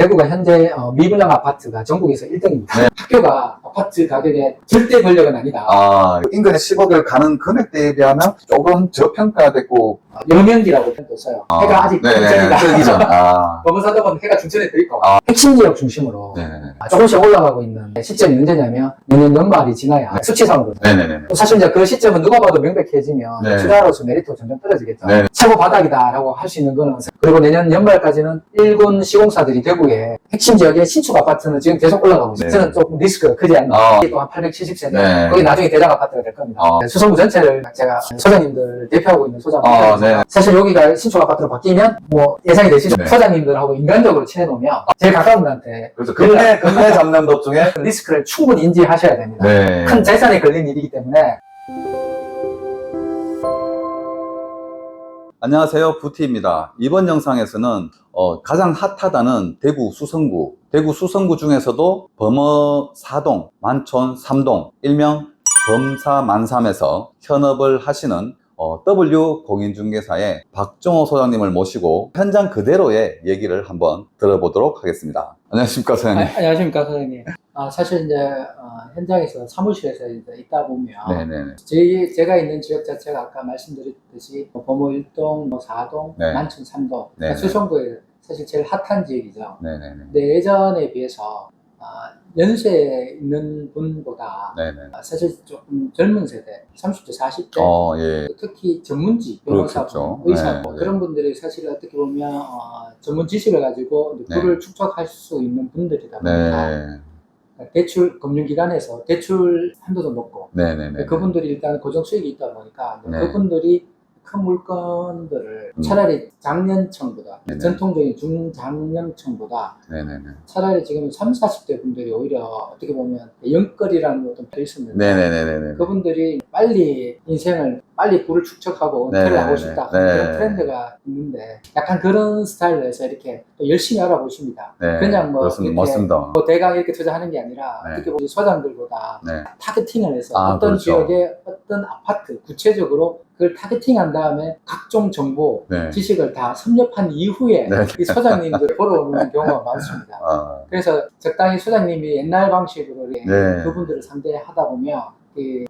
대구가 현재 미분양 아파트가 전국에서 1등입니다. 네. 학교가 아파트 가격에 절대 권력은 아니다. 인근에 10억을 가는 금액 대비하면 조금 저평가됐고. 여명지라고 표현도 써요. 해가 아직 중천이다. 뜨기 전. 범사덕은 해가 중천에 더 있고 핵심 지역 중심으로 네네네. 조금씩 올라가고 있는 시점이 언제냐면 내년 연말이 지나야 수치상으로. 네네네. 사실 이제 그 시점은 누가 봐도 명백해지면 네. 투자로서 메리트가 점점 떨어지겠죠. 네. 최고 바닥이다라고 할 수 있는 거는, 그리고 내년 연말까지는 일군 시공사들이 대구에 핵심 지역의 신축 아파트는 지금 계속 올라가고 있어요. 네. 저는 조금 리스크가 크지 않나. 또 한 870세대. 네. 거기 나중에 대장 아파트가 될 겁니다. 수성구 전체를 제가 소장님들 대표하고 있는 소장. 네. 사실 여기가 신축 아파트로 바뀌면 뭐 예상이 되시죠. 네. 소장님들하고 인간적으로 친해놓으면 제일 가까운 분한테 그래서 금매 잡는 법 중에. 리스크를 충분히 인지하셔야 됩니다. 네. 큰 재산에 걸린 일이기 때문에. 안녕하세요, 부티입니다. 이번 영상에서는 가장 핫하다는 대구 수성구 중에서도 범어 4동, 만촌 3동, 일명 범사 만삼에서 현업을 하시는 W 공인중개사의 박종호 소장님을 모시고 현장 그대로의 얘기를 한번 들어보도록 하겠습니다. 안녕하십니까, 소장님. 안녕하십니까, 선생님. 사실 이제 현장에서 사무실에서 이제 있다 보면 네네네. 제가 있는 지역 자체가 아까 말씀드렸듯이 범어 1동, 4동, 네. 만촌 3동, 네. 수성구에 사실 제일 핫한 지역이죠. 네네네. 근데 예전에 비해서 연세에 있는 분보다 네네. 사실 조금 젊은 세대, 30대, 40대, 예. 특히 전문직, 변호사분, 그렇겠죠. 의사분, 네, 그런 분들이 사실 어떻게 보면 전문 지식을 가지고 네. 부를 축적할 수 있는 분들이다 보니까 네. 대출, 금융기관에서 대출 한도도 높고, 네네네. 그분들이 일단 고정 수익이 있다 보니까 네. 그분들이 큰 물건들을 차라리 장년층보다, 네네. 전통적인 중장년층보다 네네네. 차라리 지금 30, 40대 분들이 오히려 어떻게 보면 영끌이라는 것도 더 있었는데, 네네네네. 그분들이 빨리 인생을 빨리 부를 축적하고 은퇴를 네네네. 하고 싶다, 네. 그런 트렌드가 있는데 약간 그런 스타일에서 이렇게 또 열심히 알아보십니다. 네. 그냥 뭐 그렇습니다. 이렇게 맞습니다. 뭐 대강 이렇게 투자하는 게 아니라 네. 어떻게 보면 소장들보다 네. 타겟팅을 해서 어떤 그렇죠. 지역의 어떤 아파트 구체적으로 그걸 타겟팅한 다음에 각종 정보, 네. 지식을 다 섭렵한 이후에 네. 이 소장님들 보러 오는 경우가 많습니다. 그래서 적당히 소장님이 옛날 방식으로 네. 그분들을 상대하다 보면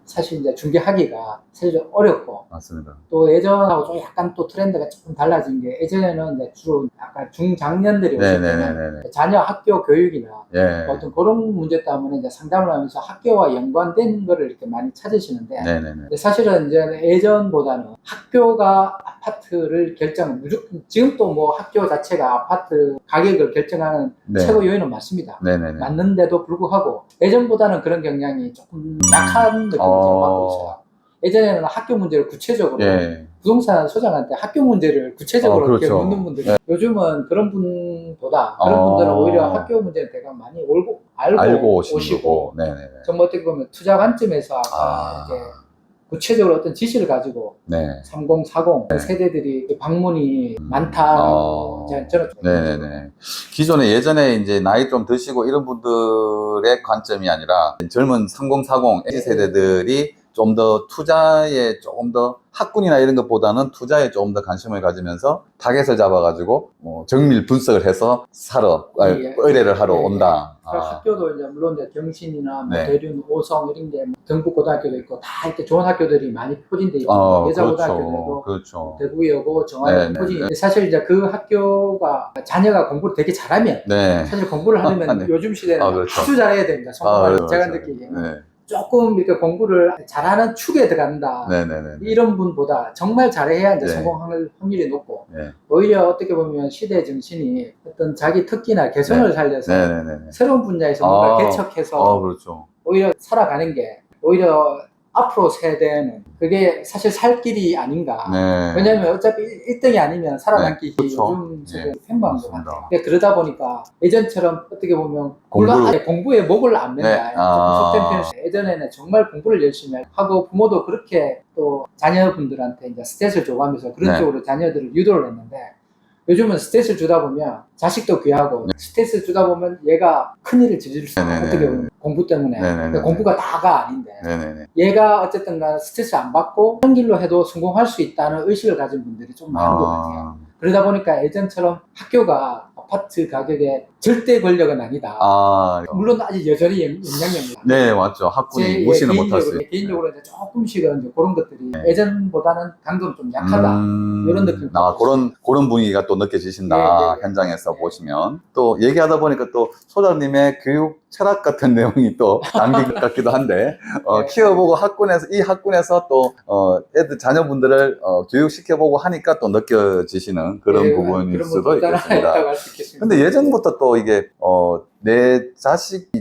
사실 이제 중개하기가 사실 좀 어렵고, 맞습니다. 또 예전하고 좀 약간 또 트렌드가 조금 달라진 게, 예전에는 이제 주로 약간 중장년들이 오실 때는 네네네네. 자녀 학교 교육이나 예. 어떤 그런 문제 때문에 이제 상담을 하면서 학교와 연관된 거를 이렇게 많이 찾으시는데, 네네네. 근데 사실은 이제 예전보다는 학교가 아파트를 무조건, 지금 또 뭐 학교 자체가 아파트 가격을 결정하는 네. 최고 요인은 맞습니다. 네네네. 맞는데도 불구하고 예전보다는 그런 경향이 조금 약한 느낌을 제가 받고 있어요. 예전에는 학교 문제를 구체적으로 예. 부동산 소장한테 학교 문제를 구체적으로 이렇게 그렇죠. 묻는 분들이, 요즘은 그런 분보다 그런 분들은 오히려 학교 문제를 대강 많이 알고 오시고, 네네네. 정말 어떻게 보면 투자 관점에서 이제 구체적으로 어떤 지식을 가지고 네. 30, 40 세대들이 방문이 많다. 저는 네네네. 기존에 예전에 이제 나이 좀 드시고 이런 분들의 관점이 아니라 젊은 30, 40 X세대들이 좀 더 투자에 조금 더 학군이나 이런 것보다는 투자에 조금 더 관심을 가지면서 타겟을 잡아가지고 정밀 분석을 해서 의뢰를 하러 온다. 학교도 이제 물론 이제 경신이나 뭐 네. 대륜, 오성 이런 게 경북고등학교도 있고 다 이렇게 좋은 학교들이 많이 포진돼 있고, 여자고등학교들도 그렇죠. 대구여고 정화여 네, 포진이 네, 있는데, 사실 이제 그 학교가 자녀가 공부를 되게 잘하면 네. 사실 공부를 하려면 네. 요즘 시대는 그렇죠. 아주 잘해야 됩니다. 성공을 제가 그렇죠. 느끼기에는 네. 조금 이렇게 공부를 잘하는 축에 들어간다. 네네네. 이런 분보다 정말 잘해야 이제 네. 성공할 확률이 높고, 네. 오히려 어떻게 보면 시대 정신이 어떤 자기 특기나 개성을 살려서 네네네. 새로운 분야에서 뭔가 개척해서 그렇죠. 오히려 살아가는 게 오히려 앞으로 세대는 그게 사실 살 길이 아닌가. 네. 왜냐면 어차피 1등이 아니면 살아남기 그렇죠. 요즘 세대 네. 팽배한 것 맞습니다. 같아요. 그러다 보니까 예전처럼 어떻게 보면 공부를- 공부에 목을 안 맨다. 네. 조금 속된 표현. 예전에는 정말 공부를 열심히 하고 부모도 그렇게 또 자녀분들한테 이제 스트레스를 줘가면서 그런 네. 쪽으로 자녀들을 유도를 했는데, 요즘은 스트레스를 주다 보면 자식도 귀하고, 스트레스를 주다 보면 얘가 큰일을 저지를 수 있어요. 네네네. 어떻게 보면 공부 때문에. 네네네. 그러니까 공부가 다가 아닌데, 네네네. 얘가 어쨌든 간 스트레스 안 받고 한 길로 해도 성공할 수 있다는 의식을 가진 분들이 좀 많은 것 같아요. 그러다 보니까 예전처럼 학교가 아파트 가격에 절대 권력은 아니다. 아, 물론 아직 여전히 영향력입니다. 네, 맞죠. 학군이 무시는 못할 수 있어요. 개인적으로 이제 조금씩은 이제 그런 것들이 예전보다는 강도는 좀 약하다. 이런 느낌. 그런 분위기가 또 느껴지신다. 네. 현장에서 보시면. 또 얘기하다 보니까 또 소장님의 교육 철학 같은 내용이 또 담긴 것 같기도 한데, 네. 키워보고 이 학군에서 또, 애들, 자녀분들을, 교육시켜보고 하니까 또 느껴지시는 그런 네, 부분일 그런 수도 것도 있겠습니다. 있다고 할 수 있겠습니다. 근데 예전부터 또 이게, 내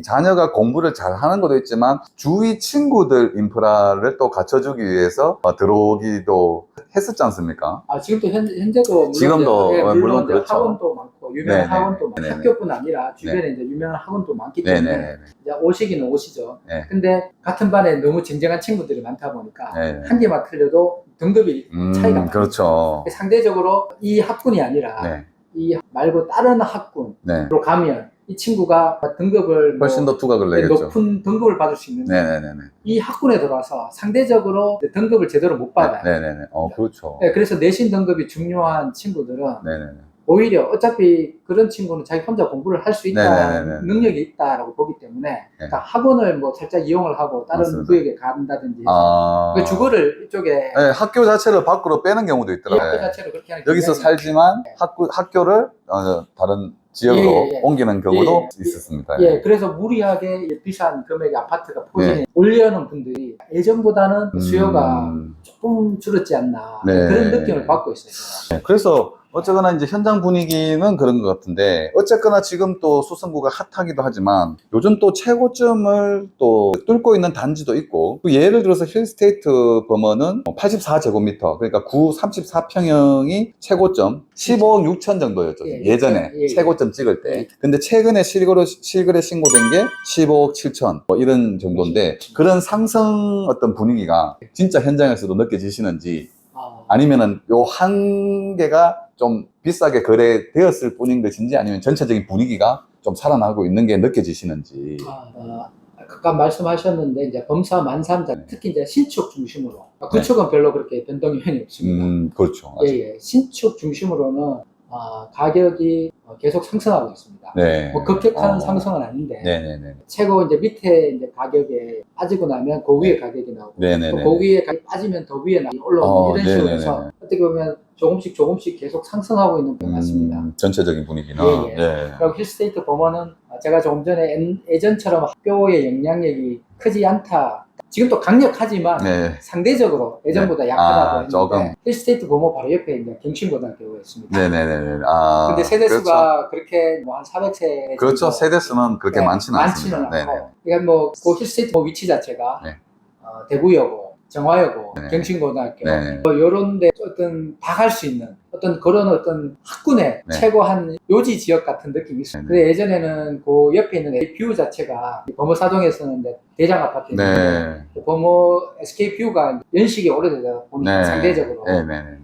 자녀가 공부를 잘 하는 것도 있지만, 주위 친구들 인프라를 또 갖춰주기 위해서 들어오기도 했었지 않습니까? 지금도 현재도 물론 지금도, 이제, 물론 이제 그렇죠. 학원도 많고 유명한 네네. 학원도 많고 네네. 학교뿐 아니라 주변에 이제 유명한 학원도 많기 때문에 네네네. 이제 오시기는 오시죠. 네. 근데 같은 반에 너무 쟁쟁한 친구들이 많다 보니까 네네. 한 개만 틀려도 등급이 차이가 많아요. 그렇죠. 상대적으로 이 학군이 아니라 네. 이 말고 다른 학군으로 네. 가면 이 친구가 등급을 훨씬 더 투각을 내겠죠. 높은 등급을 받을 수 있는데 네네네. 이 학군에 들어와서 상대적으로 등급을 제대로 못 받아요. 네네네. 그렇죠. 네, 그래서 내신 등급이 중요한 친구들은 네네네. 오히려 어차피 그런 친구는 자기 혼자 공부를 할 수 있다, 네네네네. 능력이 있다라고 보기 때문에 그러니까 학원을 뭐 살짝 이용을 하고 다른 맞습니다. 구역에 간다든지 해서 그 주거를 이쪽에 네, 학교 자체를 밖으로 빼는 경우도 이 있더라고요. 학교 자체를 그렇게 하는 여기서 경향이 살지만 학교를 다른 지역으로 옮기는 경우도 있었습니다. 그래서 무리하게 비싼 금액의 아파트가 포진해 올려놓은 분들이 예전보다는 수요가 조금 줄었지 않나 그런 느낌을 받고 있어요. 네, 그래서 어쨌거나 이제 현장 분위기는 그런 것 같은데 어쨌거나 지금 또 수성구가 핫하기도 하지만 요즘 또 최고점을 또 뚫고 있는 단지도 있고 또 예를 들어서 힐스테이트 범어는 84제곱미터 그러니까 34평형이 최고점 15억 6천 정도였죠. 예전에 최고점 찍을 때. 근데 최근에 실거래 신고된 게 15억 7천 뭐 이런 정도인데 그런 상승 어떤 분위기가 진짜 현장에서도 느껴지시는지 아니면은 요 한 개가 좀 비싸게 거래되었을 뿐인 것인지 아니면 전체적인 분위기가 좀 살아나고 있는 게 느껴지시는지. 아까 말씀하셨는데 이제 범사 만삼자 특히 이제 신축 중심으로 구축은 별로 그렇게 변동 요인이 없습니다. 그렇죠. 신축 중심으로는 가격이 계속 상승하고 있습니다. 네. 뭐 급격한 상승은 아닌데 네네네. 최고 이제 밑에 이제 가격에 빠지고 나면 그 위에 가격이 나오고 네네네. 또 그 위에 가격이 빠지면 더 위에 올라오는 이런 식으로 해서 어떻게 보면 조금씩 계속 상승하고 있는 것 같습니다. 전체적인 분위기는. 그리고 힐스테이트 범어는 제가 조금 전에 예전처럼 학교의 영향력이 크지 않다. 지금도 강력하지만 상대적으로 예전보다 약하다고 했는데 조금. 힐스테이트 범어 바로 옆에 이제 경신고등학교가 있습니다. 네네네. 근데 세대수가 그렇게 뭐 한 400세 그렇죠. 세대수는 그렇게 많지는 않습니다. 않고. 그러니까 뭐 그 힐스테이트 위치 자체가 대구여고, 정화여고, 경신고등학교 뭐 이런데 어떤 다 갈 수 있는 어떤 그런 어떤 학군의 최고 한 요지 지역 같은 느낌이 있어요. 근데 예전에는 그 옆에 있는 뷰 자체가 범어사동에서는 대장 아파트인데 범어 SK뷰가 연식이 오래되다 보니까 상대적으로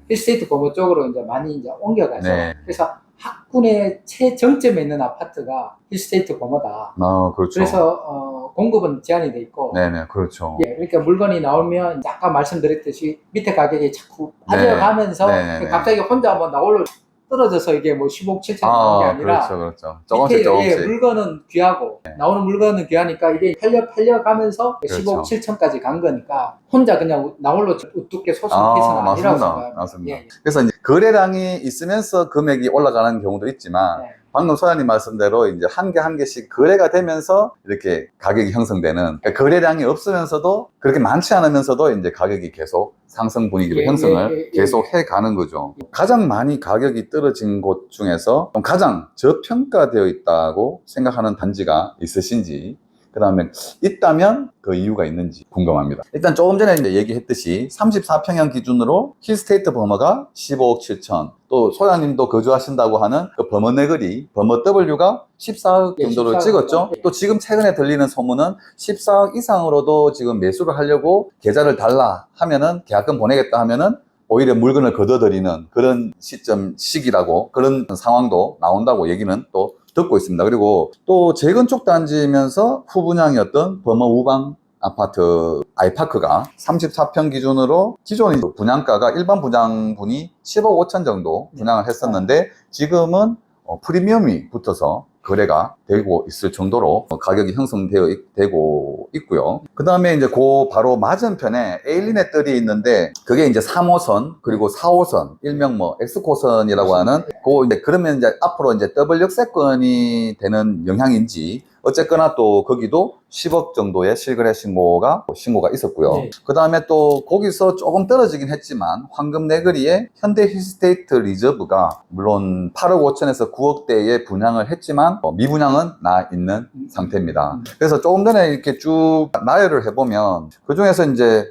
힐스테이트 범어 쪽으로 이제 많이 이제 옮겨가서 그래서 학군의 최정점에 있는 아파트가 힐스테이트 범어다. 그렇죠. 그래서 공급은 제한이 돼 있고. 그렇죠. 그러니까 물건이 나오면 아까 말씀드렸듯이 밑에 가격이 자꾸 빠져가면서 갑자기 혼자 뭐 나올로 떨어져서 이게 뭐 15억 7천 나오는 게 아니라 그렇죠. 조금씩 물건은 귀하고 나오는 물건은 귀하니까 이게 팔려가면서 15억 7천까지 간 거니까 혼자 그냥 나홀로 우습게 소송해서는 아니라고 생각합니다. 맞습니다. 그래서 이제 거래량이 있으면서 금액이 올라가는 경우도 있지만 방금 소장님 말씀대로 이제 한 개 한 개씩 거래가 되면서 이렇게 가격이 형성되는 그러니까 거래량이 없으면서도 그렇게 많지 않으면서도 이제 가격이 계속 상승 분위기로 형성을 계속 해 가는 거죠. 가장 많이 가격이 떨어진 곳 중에서 가장 저평가되어 있다고 생각하는 단지가 있으신지 그 다음에 있다면 그 이유가 있는지 궁금합니다. 일단 조금 전에 이제 얘기했듯이 34평형 기준으로 힐스테이트 범어가 15억 7천 또 소장님도 거주하신다고 하는 그 범어 내거리 범어 W가 14억 정도를 찍었죠. 또 지금 최근에 들리는 소문은 14억 이상으로도 지금 매수를 하려고 계좌를 달라 하면은 계약금 보내겠다 하면은 오히려 물건을 걷어들이는 그런 시기라고 그런 상황도 나온다고 얘기는 또 듣고 있습니다. 그리고 또 재건축 단지면서 후분양이었던 범어 우방 아파트 아이파크가 34평 기준으로 기존의 분양가가 일반 분양분이 10억 5천 정도 분양을 했었는데 지금은 프리미엄이 붙어서 거래가 되고 있을 정도로 가격이 형성되고 있고요. 그 다음에 이제 그 바로 맞은편에 에일린의 뜰이 있는데 그게 이제 3호선 그리고 4호선 일명 뭐 엑스코선이라고 하는 이제 그러면 이제 앞으로 이제 더블 역세권이 되는 영향인지 어쨌거나 또 거기도 10억 정도의 실거래 신고가 있었고요. 네. 그 다음에 또 거기서 조금 떨어지긴 했지만 황금 내거리에 현대 힐스테이트 리저브가 물론 8억 5천에서 9억대에 분양을 했지만 미분양은 나 있는 상태입니다. 그래서 조금 전에 이렇게 쭉 나열을 해보면 그 중에서 이제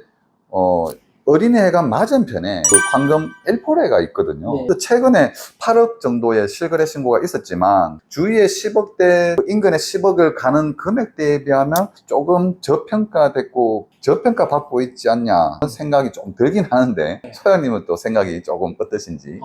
어린이회관 맞은편에 그 황금 엘포레가 있거든요. 네. 최근에 8억 정도의 실거래 신고가 있었지만 주위에 10억대 인근에 10억을 가는 금액 대비하면 조금 저평가 받고 있지 않냐 생각이 좀 들긴 하는데 소장님은 또 생각이 조금 어떠신지?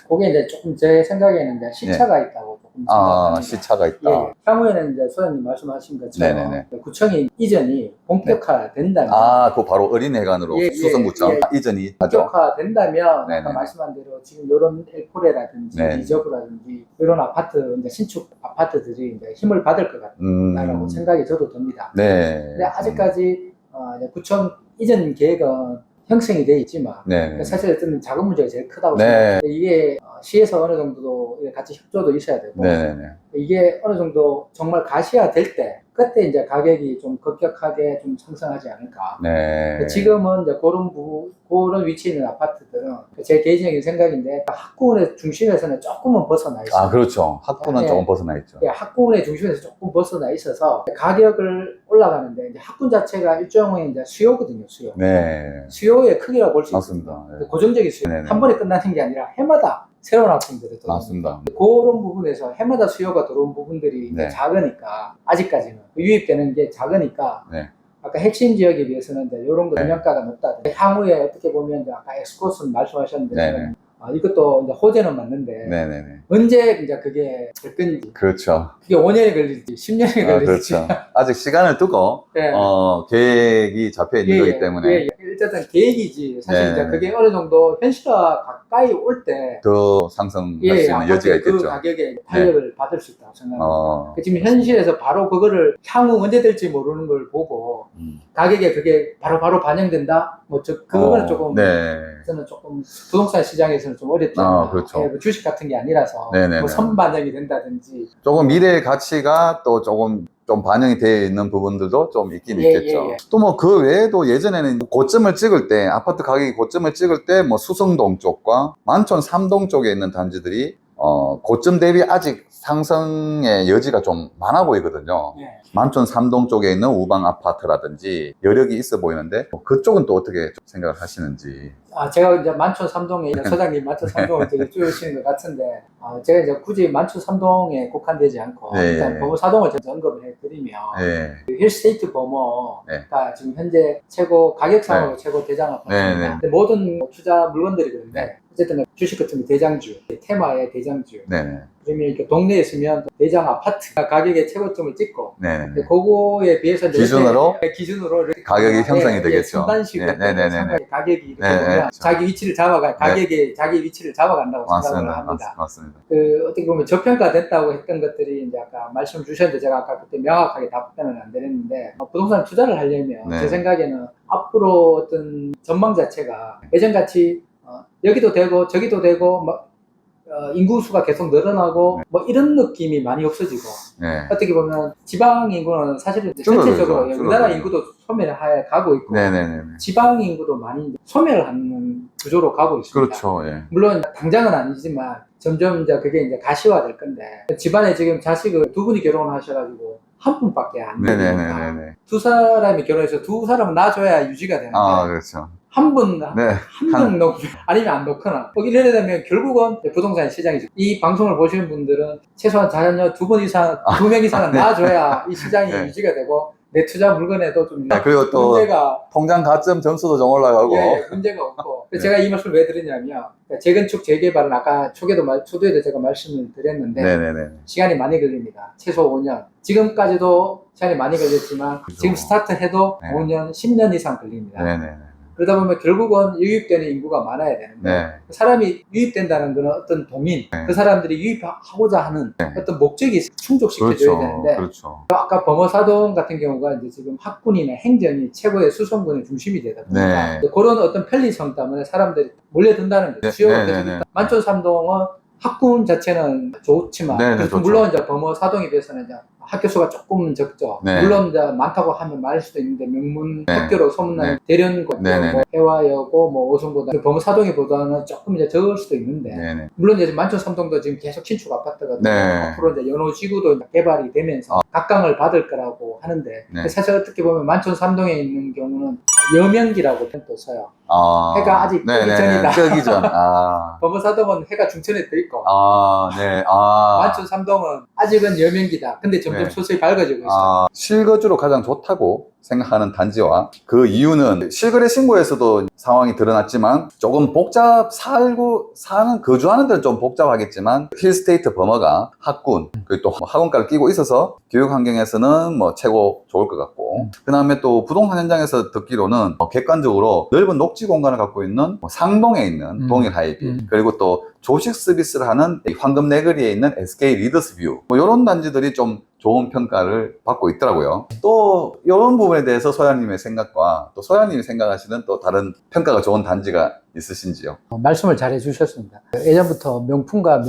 그게 이제 조금 제 생각에는 이제 시차가 있다고 조금 생각합니다. 시차가 있다. 예. 향후에는 이제 소장님 말씀하신 것처럼 네네네. 구청이 이전이 본격화된다면 그 바로 어린이회관으로 수성구청 이전이 하죠. 본격화된다면 네네. 아까 말씀한 대로 지금 이런 엘포레라든지 네. 리저브라든지 이런 아파트 이제 신축 아파트들이 이제 힘을 받을 것 같다라고 생각이 저도 듭니다. 네. 근데 아직까지 이제 구청 이전 계획은 형성이 되어 있지만 네. 사실 어떤 자금 문제가 제일 크다고 네. 생각합니다. 이게 시에서 어느 정도 같이 협조도 있어야 되고 네. 이게 어느 정도 정말 가시화될 때 그때 이제 가격이 좀 급격하게 좀 상승하지 않을까. 네. 지금은 이제 그런 위치에 있는 아파트들은 제 개인적인 생각인데 학구의 중심에서는 조금은 벗어나 있어요. 그렇죠. 학구는 네. 조금 벗어나 있죠. 학구의 중심에서 조금 벗어나 있어서 가격을 올라가는데 이제 학군 자체가 일종의 이제 수요거든요. 수요. 네. 수요의 크기라고 볼 수 있습니다. 맞습니다. 네. 고정적인 수요. 네네. 한 번에 끝나는 게 아니라 해마다 새로운 학생들이 들어옵니다. 맞습니다. 그런 부분에서 해마다 수요가 들어온 부분들이 이제 네. 작으니까 아직까지는 유입되는 게 작으니까 네. 아까 핵심 지역에 비해서는 이제 이런 거 네. 분양가가 높다든지 향후에 어떻게 보면 이제 아까 엑스코스는 말씀하셨는데 네네. 이것도 이제 호재는 맞는데 네네네. 언제 이제 그게 될 건지 그렇죠. 그게 5년이 걸릴지 10년이 걸릴지 그렇죠. 아직 시간을 두고 네. 계획이 잡혀 있는 거기 때문에 일단은 계획이지 사실 네. 이제 그게 어느 정도 현실화 가까이 올 때 더 상승할 수 있는 여지가 있겠죠. 그 가격에 탄력을 받을 수 있다고 생각합니다. 지금 맞습니다. 현실에서 바로 그거를 향후 언제 될지 모르는 걸 보고 가격에 그게 바로 반영된다? 그거는 조금 네. 저는 조금 부동산 시장에서는 좀 어렵지 않나. 그렇죠. 뭐 주식 같은 게 아니라서 네네네. 뭐 선반영이 된다든지 조금 미래의 가치가 또 조금 좀 반영이 되어 있는 부분들도 좀 있긴 예, 있겠죠. 예, 예. 또 뭐 그 외에도 예전에는 고점을 찍을 때, 아파트 가격이 고점을 찍을 때 뭐 수성동 쪽과 만촌 3동 쪽에 있는 단지들이 고점 대비 아직 상승의 여지가 좀 많아 보이거든요. 예. 만촌 3동 쪽에 있는 우방 아파트라든지 여력이 있어 보이는데 그쪽은 또 어떻게 좀 생각을 하시는지. 제가 이제 만촌 3동에 소장님 만촌 3동을 되게 쪼으시는 것 같은데 제가 이제 굳이 만촌 3동에 국한되지 않고 네. 일단 범호 4동을 제가 언급을 해드리면 네. 힐스테이트 범호가 네. 지금 현재 최고 가격상으로 최고 대장 아파트입니다. 네, 네. 근데 모든 투자 물건들이 그런데 어쨌든 주식 같은 게 대장주, 테마의 대장주. 네. 그러면 이렇게 동네에 있으면 대장 아파트 가격의 최고점을 찍고 네. 근데 그거에 비해서 기준으로 이렇게 가격이 형성이 되겠죠. 순단식으로 네. 가격이 이렇게 네, 보면 그렇죠. 자기 위치를 가격이 자기 위치를 잡아간다고 생각을 맞습니다. 합니다. 맞습니다. 어떻게 보면 저평가됐다고 했던 것들이 이제 아까 말씀 주셨는데 제가 아까 그때 명확하게 답변은 안 드렸는데 부동산 투자를 하려면 네. 제 생각에는 앞으로 어떤 전망 자체가 예전같이 여기도 되고 저기도 되고 인구수가 계속 늘어나고 이런 느낌이 많이 없어지고 네. 어떻게 보면 지방 인구는 사실은 줄어들죠. 전체적으로 우리나라 줄어들죠. 인구도 소멸하여 가고 있고 네네네. 지방 인구도 많이 소멸하는 구조로 가고 있습니다. 그렇죠. 예. 물론 당장은 아니지만 점점 이제 그게 이제 가시화될 건데 집안에 지금 자식을 두 분이 결혼하셔가지고 한 분밖에 안 되니까 네네네네. 두 사람이 결혼해서 두 사람은 낳아줘야 유지가 되는데 그렇죠. 한 분, 네. 한 명 놓고, 아니면 안 놓거나. 이래 되면 결국은 부동산 시장이죠. 이 방송을 보시는 분들은 최소한 자녀 두 명 이상은 네. 낳아줘야 이 시장이 네. 유지가 되고, 내 투자 물건에도 좀 그리고 또 문제가, 통장 가점 점수도 좀 올라가고. 문제가 없고. 네. 제가 이 말씀을 왜 드리냐면, 재건축, 재개발은 아까 초도에도 제가 말씀을 드렸는데, 네네네. 시간이 많이 걸립니다. 최소 5년. 지금까지도 시간이 많이 걸렸지만, 그죠. 지금 스타트해도 네. 5년, 10년 이상 걸립니다. 네네. 그러다 보면 결국은 유입되는 인구가 많아야 되는데 네. 사람이 유입된다는 것은 어떤 동인, 네. 그 사람들이 유입하고자 하는 네. 어떤 목적이 충족시켜줘야 되는데 그렇죠. 아까 범어사동 같은 경우가 이제 지금 학군이나 행정이 최고의 수성군의 중심이 되다 보니까 네. 그런 어떤 편리성 때문에 사람들이 몰려든다는 거죠. 네. 수요가 네. 계속 네. 있다. 만촌삼동은 학군 자체는 좋지만 네. 네. 좋죠. 물론 이제 범어사동에 비해서는 이제 학교 수가 조금 적죠. 네. 물론 이제 많다고 하면 많을 수도 있는데 명문 네. 학교로 소문난 네. 대련고, 네. 뭐 해화여고, 뭐 오송고등 범어사동에보다는 조금 이제 적을 수도 있는데 네. 물론 이제 만촌삼동도 지금 계속 신축 아파트가 네. 앞으로 이제 연호지구도 개발이 되면서 각광을 받을 거라고 하는데 네. 사실 어떻게 보면 만촌삼동에 있는 경우는 여명기라고 또 써요. 해가 아직 뜨기 전이다. 뜨기 전. 아. 범어사동은 해가 중천에 떠 있고 아, 네. 아. 만촌삼동은 아직은 여명기다. 근데 점점 네. 서서히 밝아지고 있어요. 아, 실거주로 가장 좋다고 생각하는 단지와 그 이유는 실거래 신고에서도 상황이 드러났지만 조금 거주하는 데는 좀 복잡하겠지만 힐스테이트 범어가 학군 그리고 또 학원가를 끼고 있어서 교육 환경에서는 뭐 최고 좋을 것 같고 그 다음에 또 부동산 현장에서 듣기로는 객관적으로 넓은 녹지 공간을 갖고 있는 상동에 있는 동일 하이빌 그리고 또 조식 서비스를 하는 황금내거리에 있는 SK 리더스뷰 뭐 이런 단지들이 좀 좋은 평가를 받고 있더라고요. 또 이런 부분에 대해서 소장님의 생각과 또 소장님이 생각하시는 또 다른 평가가 좋은 단지가 있으신지요? 말씀을 잘 해주셨습니다. 예전부터 명품과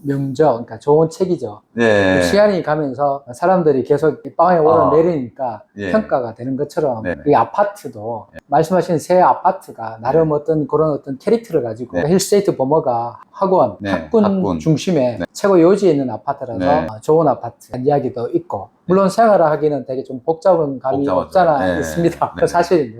명저, 그러니까 좋은 책이죠. 네. 시간이 가면서 사람들이 계속 빵에 오르내리니까 예. 평가가 되는 것처럼 네. 이 아파트도 말씀하신 새 아파트가 나름 어떤 그런 어떤 캐릭터를 가지고 네. 힐스테이트 범어가 학원, 네. 학군 중심에 네. 최고 요지에 있는 아파트라서 네. 좋은 아파트 이야기도 있고 물론 생활을 하기는 되게 좀 복잡한 감이 복잡하죠. 없잖아 네. 있습니다. 네.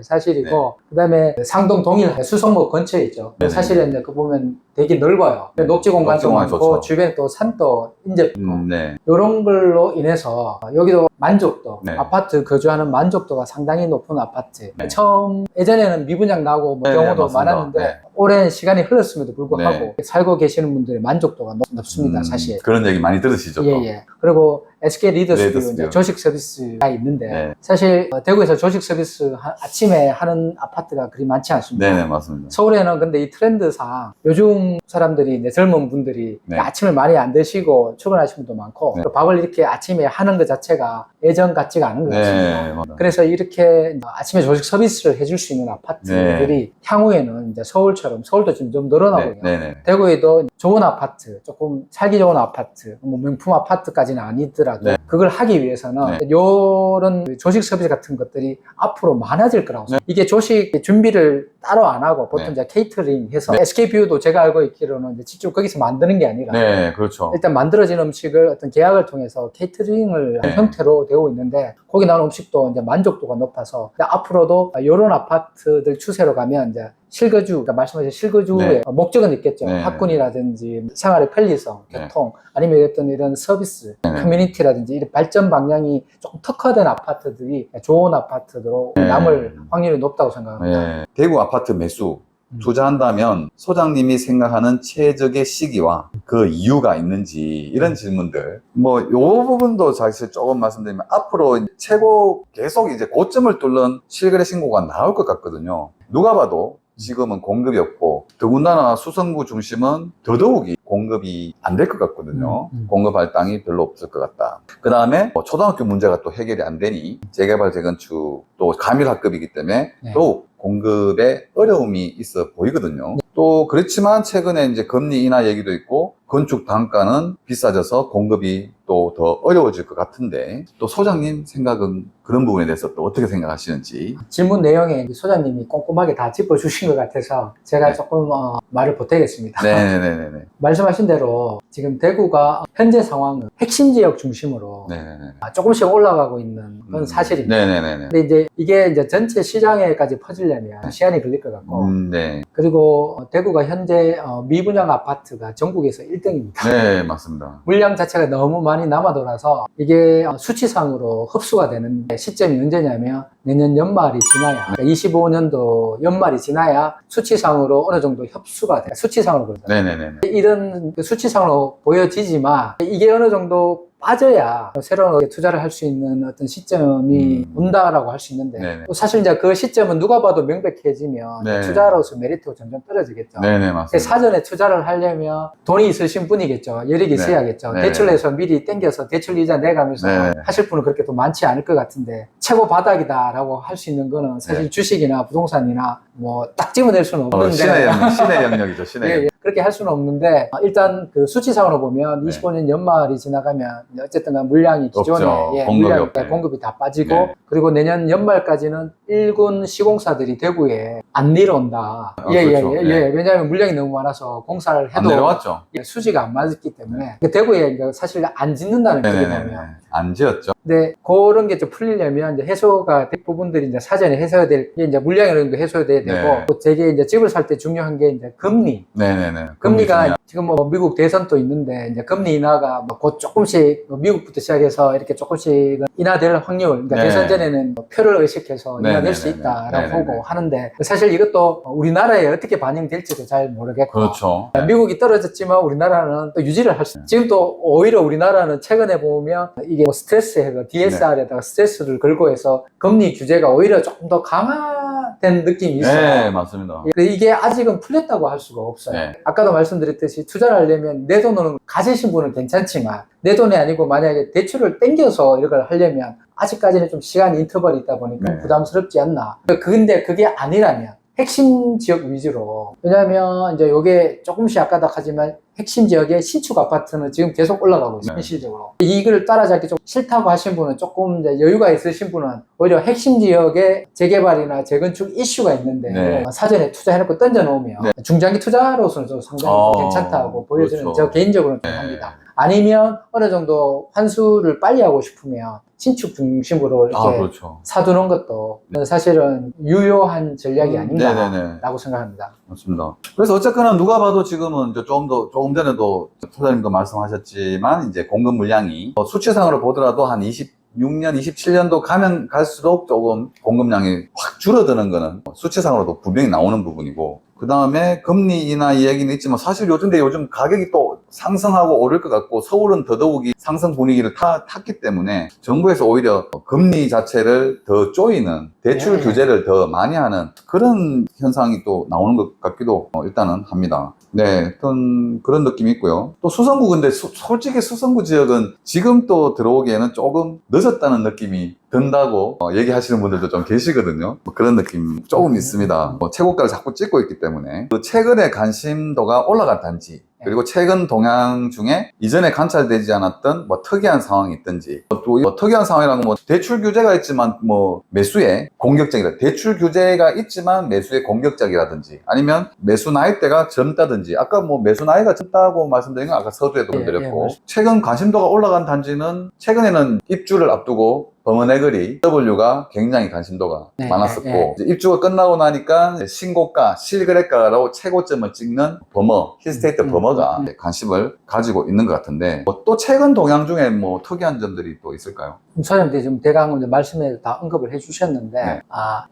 사실이고 그다음에 상동 동일 수성로 근처에 있죠. 네. 사실은 이제 그 보면 되게 넓어요. 녹지 공간도 녹지 많고 좋죠. 주변에 또 산도 인접도 있고 네. 이런 걸로 인해서 여기도 만족도 네. 아파트 거주하는 만족도가 상당히 높은 아파트. 네. 처음 예전에는 미분양 나고 뭐 네, 경우도 맞습니다. 많았는데 네. 오랜 시간이 흘렀음에도 불구하고 네. 살고 계시는 분들의 만족도가 높습니다. 사실. 그런 얘기 많이 들으시죠? 또? 예. 그리고 SK 리더스뷰 리더스뷰. 조식 서비스가 있는데 네. 사실 대구에서 조식 서비스 아침에 하는 아파트가 그리 많지 않습니다. 네네, 맞습니다. 서울에는 근데 이 트렌드상 요즘 사람들이 이제 젊은 분들이 네. 아침을 많이 안 드시고 출근하시는 분도 많고 네. 또 밥을 이렇게 아침에 하는 것 자체가 예전 같지가 않은 것 같습니다. 네, 맞아요. 그래서 이렇게 아침에 조식 서비스를 해줄 수 있는 아파트들이 향후에는 이제 서울처럼 서울도 지금 좀 늘어나고 있고요. 네. 대구에도 좋은 아파트, 조금 살기 좋은 아파트, 뭐 명품 아파트까지는 아니더라도 네. 그걸 하기 위해서는 이런 조식 서비스 같은 것들이 앞으로 많아질 거라고 생각합니다. 이게 조식 준비를 따로 안 하고 보통 네. 이제 케이터링 해서 네. SK뷰도 제가 알고 있기로는 이제 직접 거기서 만드는 게 아니라 네, 그렇죠. 일단 만들어진 음식을 어떤 계약을 통해서 케이터링을 한 네. 형태로 되고 있는데 거기 나오는 음식도 이제 만족도가 높아서 앞으로도 이런 아파트들 추세로 가면 이제 실거주, 그러니까 말씀하신 실거주의 네. 목적은 있겠죠. 네. 학군이라든지 생활의 편리성, 네. 교통, 아니면 어떤 이런 서비스, 네. 커뮤니티라든지 이런 발전 방향이 조금 특화된 아파트들이 좋은 아파트로 네. 남을 확률이 높다고 생각합니다. 네. 대구 아파트 매수 투자한다면 소장님이 생각하는 최적의 시기와 그 이유가 있는지 이런 질문들 뭐 요 부분도 사실 조금 말씀드리면 앞으로 최고 계속 이제 고점을 뚫는 실거래 신고가 나올 것 같거든요. 누가 봐도 지금은 공급이 없고 더군다나 수성구 중심은 더더욱이 공급이 안 될 것 같거든요. 공급할 땅이 별로 없을 것 같다. 그 다음에 초등학교 문제가 또 해결이 안 되니 재개발 재건축 또 가밀학급이기 때문에 네. 또 공급에 어려움이 있어 보이거든요. 또 그렇지만 최근에 이제 금리 인하 얘기도 있고 건축 단가는 비싸져서 공급이 또 더 어려워질 것 같은데 또 소장님 생각은 그런 부분에 대해서 또 어떻게 생각하시는지. 질문 내용에 소장님이 꼼꼼하게 다 짚어주신 것 같아서 제가 네. 조금 말을 보태겠습니다. 네네네네. 말씀하신 대로 지금 대구가 현재 상황은 핵심 지역 중심으로 네네네. 조금씩 올라가고 있는 건 사실입니다. 네네네. 근데 이제 이게 이제 전체 시장에까지 퍼지려면 시간이 걸릴 것 같고 네. 그리고 대구가 현재 미분양 아파트가 전국에서 1등입니다. 네, 맞습니다. 물량 자체가 너무 많이 남아 돌아서 이게 수치상으로 흡수가 되는 시점이 언제냐면 내년 연말이 지나야 그러니까 25년도 연말이 지나야 수치상으로 어느 정도 흡수가 돼요. 수치상으로 그러잖아요. 네네네. 이런 수치상으로 보여지지만 이게 어느 정도 빠져야 새로운 투자를 할 수 있는 어떤 시점이 온다라고 할 수 있는데 네네. 또 사실 이제 그 시점은 누가 봐도 명백해지면 네. 투자로서 메리트가 점점 떨어지겠죠. 네네, 맞습니다. 사전에 투자를 하려면 돈이 있으신 분이겠죠. 여력이 네. 있어야겠죠. 네. 대출해서 미리 땡겨서 대출 이자 내가면서 네. 하실 분은 그렇게 또 많지 않을 것 같은데 최고 바닥이다라고 할 수 있는 거는 사실 네. 주식이나 부동산이나 뭐 딱 집어낼 수는 없는데 신의 영역이죠, 신의 영역. 예, 그렇게 할 수는 없는데 일단 그 수치상으로 보면 네. 25년 연말이 지나가면 어쨌든 물량이 기존에 없죠. 공급이 없죠. 공급이 다 빠지고 네. 그리고 내년 연말까지는 일군 시공사들이 대구에 안 내려온다. 그렇죠. 네. 왜냐하면 물량이 너무 많아서 공사를 안 해도 내려왔죠. 수지가 안 맞기 때문에 대구에 사실 안 짓는다는 거죠. 네네네. 안 지었죠. 근데 그런 게 좀 풀리려면 이제 해소가 대부분들이 이제 사전에 해소해야 될 게 이제 물량 이런 거 해소돼야 되고 네. 또 되게 이제 집을 살 때 중요한 게 이제 금리. 네네네. 금리가 지금 뭐 미국 대선도 있는데 이제 금리 인하가 뭐 곧 조금씩 미국부터 시작해서 이렇게 조금씩 인하될 확률, 그러니까 네. 대선 전에는 뭐 표를 의식해서 네, 인하될 네, 수 네, 있다라고 네, 네, 보고 네. 하는데 사실 이것도 우리나라에 어떻게 반영될지도 잘 모르겠고 그렇죠. 미국이 떨어졌지만 우리나라는 또 유지를 할 수 있어요. 지금 또 오히려 우리나라는 최근에 보면 이게 뭐 스트레스해서 DSR에다가 스트레스를 걸고 해서 금리 규제가 오히려 조금 더 강화된 느낌이 있어요. 네, 맞습니다. 이게 아직은 풀렸다고 할 수가 없어요. 네. 아까도 말씀드렸듯이 투자를 하려면 내 돈은 가지신 분은 괜찮지만 내 돈이 아니고 만약에 대출을 땡겨서 이걸 하려면 아직까지는 좀 시간 인터벌이 있다 보니까 네. 부담스럽지 않나. 근데 그게 아니라면 핵심 지역 위주로. 왜냐하면 이제 요게 조금씩 아까도 하지만 핵심 지역의 신축 아파트는 지금 계속 올라가고 있어요. 네. 현실적으로. 이걸 따라잡기 좀 싫다고 하신 분은 조금 이제 여유가 있으신 분은 오히려 핵심 지역의 재개발이나 재건축 이슈가 있는데 네. 사전에 투자해놓고 던져놓으면 네. 중장기 투자로서는 좀 상당히 괜찮다고 보여지는 그렇죠. 저 개인적으로는 좀 합니다. 아니면 어느 정도 환수를 빨리 하고 싶으면 신축 중심으로 이렇게 그렇죠. 사두는 것도 사실은 유효한 전략이 아닌가라고 네네네. 생각합니다. 맞습니다. 그래서 어쨌거나 누가 봐도 지금은 이제 조금 전에도 소장님도 말씀하셨지만 이제 공급 물량이 수치상으로 보더라도 한 26년, 27년도 가면 갈수록 조금 공급량이 확 줄어드는 거는 수치상으로도 분명히 나오는 부분이고 그 다음에 금리 인하 이야기는 있지만 사실 요즘 가격이 또 상승하고 오를 것 같고 서울은 더더욱이 상승 분위기를 탔기 때문에 정부에서 오히려 금리 자체를 더 조이는 대출 네. 규제를 더 많이 하는 그런 현상이 또 나오는 것 같기도 일단은 합니다. 네, 어떤 그런 느낌이 있고요. 또 수성구 근데 솔직히 수성구 지역은 지금 또 들어오기에는 조금 늦었다는 느낌이 든다고 얘기하시는 분들도 좀 계시거든요. 뭐 그런 느낌 조금 있습니다. 최고가를 자꾸 찍고 있기 때문에 최근에 관심도가 올라간 단지 그리고 최근 동향 중에 이전에 관찰되지 않았던 특이한 상황이 있든지 또 특이한 상황이라는 건 대출 규제가 있지만 매수에 공격적이다. 대출 규제가 있지만 매수에 공격적이라든지 아니면 매수 나이대가 젊다든지 아까 매수 나이가 젊다고 말씀드린 건 아까 서두에도 드렸고 최근 관심도가 올라간 단지는 최근에는 입주를 앞두고 범어네거리 W가 굉장히 관심도가 많았었고 이제 입주가 끝나고 나니까 신고가, 실거래가로 최고점을 찍는 힐스테이트 범어가 관심을 가지고 있는 것 같은데 또 최근 동향 중에 특이한 점들이 또 있을까요? 소장님들이 지금 대강 말씀에 다 언급을 해주셨는데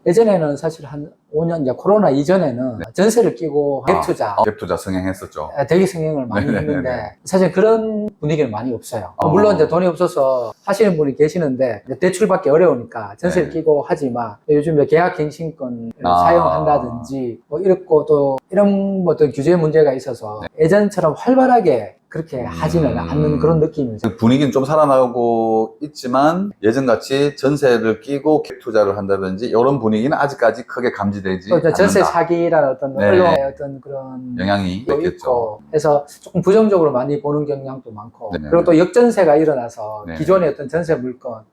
예전에는 사실 한 5년 이제 코로나 이전에는 전세를 끼고 갭투자 성행했었죠. 되게 성행을 많이 했는데 사실 그런 분위기는 많이 없어요. 물론 이제 돈이 없어서 하시는 분이 계시는데 대출받기 어려우니까 전세를 끼고 하지만 요즘 계약갱신권을 사용한다든지 이렇고 또 이런 어떤 규제 문제가 있어서 예전처럼 활발하게 그렇게 하지는 않는 그런 느낌이죠. 분위기는 좀 살아나고 있지만 예전같이 전세를 끼고 갭 투자를 한다든지 이런 분위기는 아직까지 크게 감지되지 않는다. 전세 사기라는 어떤 언론의 어떤 그런 영향이 있겠죠. 그래서 조금 부정적으로 많이 보는 경향도 많고 그리고 또 역전세가 일어나서 기존의 어떤 전세 물건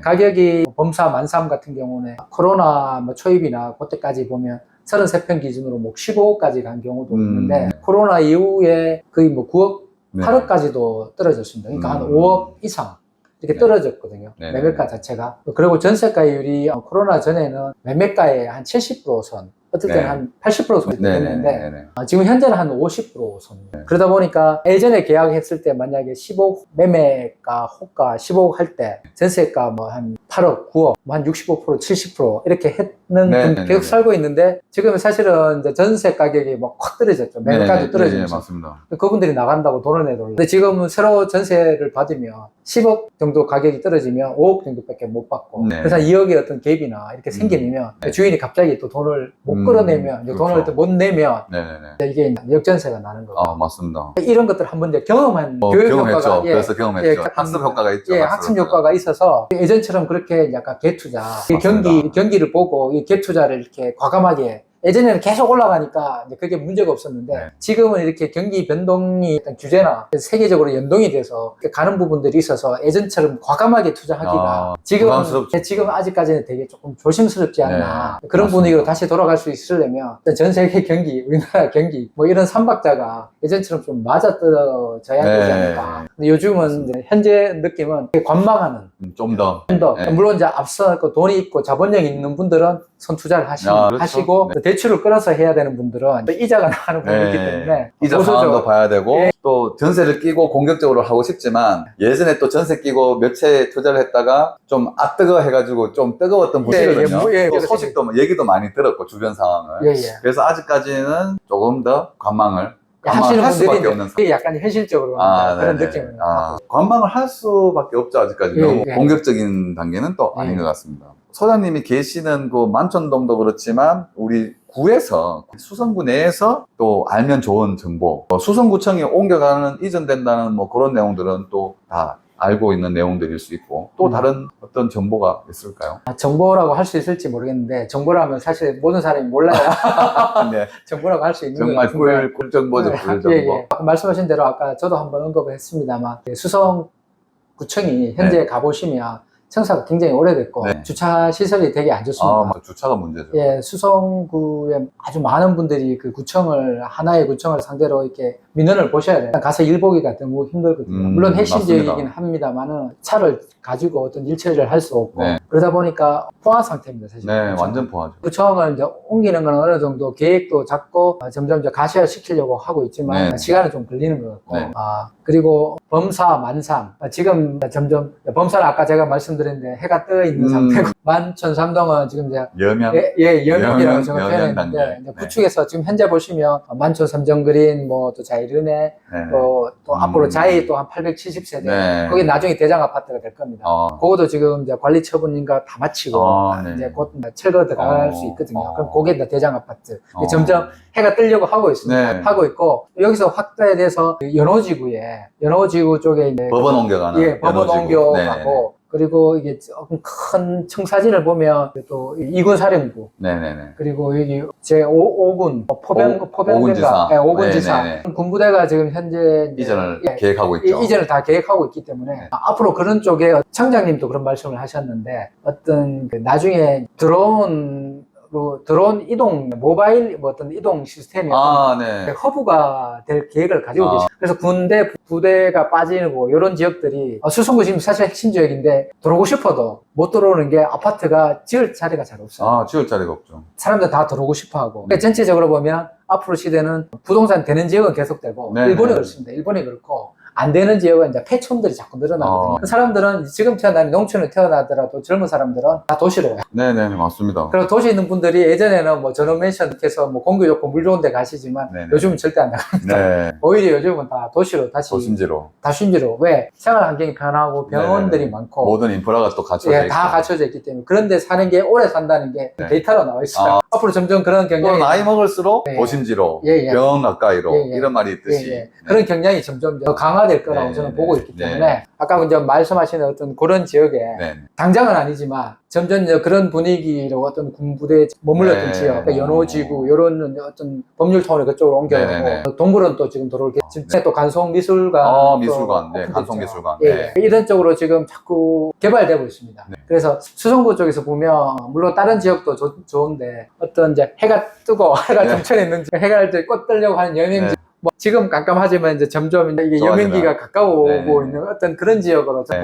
가격이 범사 만삼 같은 경우는 코로나 초입이나 그때까지 보면 33평 기준으로 15억까지 간 경우도 있는데 코로나 이후에 거의 9억, 8억까지도 떨어졌습니다. 그러니까 한 5억 이상 이렇게 떨어졌거든요. 매매가 자체가. 그리고 전세가율이 코로나 전에는 매매가의 한 70% 선, 어떨 때는 한 80% 선이 됐는데 지금 현재는 한 50% 선. 그러다 보니까 예전에 계약했을 때 만약에 15억 매매가 호가 15억 할 때 전세가 한 8억, 9억, 한 65%, 70% 이렇게 네, 계속 살고 있는데 지금 사실은 이제 전세 가격이 뭐 확 떨어졌죠. 매물가도 떨어지면서 맞습니다. 그분들이 나간다고 돈을 내도. 근데 지금은 새로 전세를 받으면 10억 정도 가격이 떨어지면 5억 정도밖에 못 받고 네. 그래서 2억의 어떤 갭이나 이렇게 생기면 주인이 갑자기 또 돈을 못 끌어내면 그렇죠. 돈을 또 못 내면 네네네. 이게 역전세가 나는 거고. 아, 맞습니다. 이런 것들 한번 이제 경험한 교육 경험했죠. 효과가 그래서 경험했죠. 학습 효과가 있죠. 학습 효과가 있어서 예전처럼 그렇게 약간 갭투자, 경기를 보고 이 갭투자를 이렇게 과감하게 예전에는 계속 올라가니까 이제 그게 문제가 없었는데 네. 지금은 이렇게 경기 변동이 일단 규제나 세계적으로 연동이 돼서 가는 부분들이 있어서 예전처럼 과감하게 투자하기가 지금 아직까지는 되게 조금 조심스럽지 않나. 네. 그런 맞습니다. 분위기로 다시 돌아갈 수 있으려면 전 세계 경기, 우리나라 경기 뭐 이런 삼박자가 예전처럼 좀 맞아떨어져야 되지 않을까. 근데 요즘은 이제 현재 느낌은 관망하는 좀 더. 물론 이제 앞서 그 돈이 있고 자본력이 있는 분들은 선투자를 그렇죠. 하시고 대출을 끌어서 해야 되는 분들은 또 이자가 나가는 부분이 있기 때문에 이자 상황도 봐야 되고 또 전세를 끼고 공격적으로 하고 싶지만 예전에 또 전세 끼고 몇 채 투자를 했다가 좀 뜨거 해가지고 좀 뜨거웠던 분이거든요. 또 소식도 얘기도 많이 들었고 주변 상황을. 그래서 아직까지는 조금 더 관망을 하시는 할 수밖에 없는 분들이 약간 현실적으로 그런 느낌을 관망을 할 수밖에 없죠. 아직까지 너무 공격적인 단계는 또 아닌 것 같습니다. 소장님이 계시는 그 만촌동도 그렇지만 우리 구에서 수성구 내에서 또 알면 좋은 정보, 수성구청이 옮겨가는 이전된다는 뭐 그런 내용들은 또 다 알고 있는 내용들일 수 있고 또 다른 어떤 정보가 있을까요? 정보라고 할 수 있을지 모르겠는데 정보라면 사실 모든 사람이 몰라야 네. 정보라고 할 수 있는 정말 꿀 정보죠. 꿀 정보. 말씀하신 대로 아까 저도 한번 언급을 했습니다만 수성구청이 현재 가보시면 청사가 굉장히 오래됐고 주차 시설이 되게 안 좋습니다. 주차가 문제죠. 수성구에 아주 많은 분들이 그 하나의 구청을 상대로 이렇게 민원을 보셔야 돼요. 가서 일 보기가 너무 힘들거든요. 물론 핵심 지역이긴 합니다만은 차를 가지고 어떤 일처리를 할 수 없고 그러다 보니까 포화 상태입니다. 사실. 완전 포화죠. 구청을 이제 옮기는 건 어느 정도 계획도 잡고 점점 이제 가시화 시키려고 하고 있지만 시간은 좀 걸리는 것 같고 그리고 범사, 만삼 지금 점점 범사는 아까 제가 말씀드렸는데 해가 떠 있는 상태고 만촌삼동은 지금 이제 여명이라고 제가 표현했는데 구축에서 지금 현재 보시면 만촌삼정그린 뭐 또 자이르네 또 앞으로 자이 또 한 870세대 거기 나중에 대장 아파트가 될 겁니다. 그것도 지금 이제 관리 처분인가 다 마치고 이제 곧 철거 들어갈 수 있거든요. 그럼 그게 이제 대장 아파트 점점 해가 뜨려고 하고 있습니다. 하고 있고 여기서 확대돼서 연호지구 쪽에 이제 법원 옮겨가는 법원 옮겨가고 그리고 이게 조금 큰 청사진을 보면 또 이군 사령부 그리고 여기 제5군 포병대가 5군 지사 군부대가 지금 현재 이전을 계획하고 있죠. 이전을 다 계획하고 있기 때문에 앞으로 그런 쪽에 청장님도 그런 말씀을 하셨는데 어떤 나중에 드론 이동, 모바일 어떤 이동 시스템이 허브가 될 계획을 가지고 계시죠. 그래서 군대, 부대가 빠지고 이런 지역들이 수성구 지금 사실 핵심 지역인데 들어오고 싶어도 못 들어오는 게 아파트가 지을 자리가 잘 없어요. 지을 자리가 없죠. 사람들 다 들어오고 싶어 하고. 그러니까 전체적으로 보면 앞으로 시대는 부동산 되는 지역은 계속되고 일본이 그렇습니다. 일본이 그렇고 안 되는 지역은 이제 폐촌들이 자꾸 늘어나거든요. 사람들은 지금 농촌에 태어나더라도 젊은 사람들은 다 도시로 와요. 맞습니다. 그리고 도시에 있는 분들이 예전에는 뭐 전원맨션에서 뭐 공기 좋고 물 좋은 데 가시지만 요즘은 절대 안 나갑니다. 오히려 요즘은 다 도시로 다시 도심지로 왜? 생활 환경이 편하고 병원들이 많고 모든 인프라가 또 갖춰져 있고 다 갖춰져 있기 때문에 그런데 사는 게 오래 산다는 게 데이터로 나와 있어요. 앞으로 점점 그런 경향이 나이 먹을수록 도심지로 병원 가까이로 이런 말이 있듯이 그런 경향이 점점 더 강화될 거라고 저는 보고 있기 때문에 아까 이제 말씀하신 어떤 그런 지역에 당장은 아니지만 점점 그런 분위기로 어떤 군부대에 머물렀던 지역, 그러니까 연호지구 이런 어떤 법률 차원의 그쪽으로 옮겨가고 동굴은 또 지금 들어올 게 지금 또 간송미술관, 간송미술관 이런 쪽으로 지금 자꾸 개발되고 있습니다. 그래서 수성구 쪽에서 보면 물론 다른 지역도 좋은데 어떤 이제 해가 뜨고 해가 정천했는지 해가 꽃 뜨려고 하는 여명지 지금 깜깜하지만 이제 점점 이게 좋아지나요? 여명기가 가까워오고 네. 있는 어떤 그런 지역으로 네.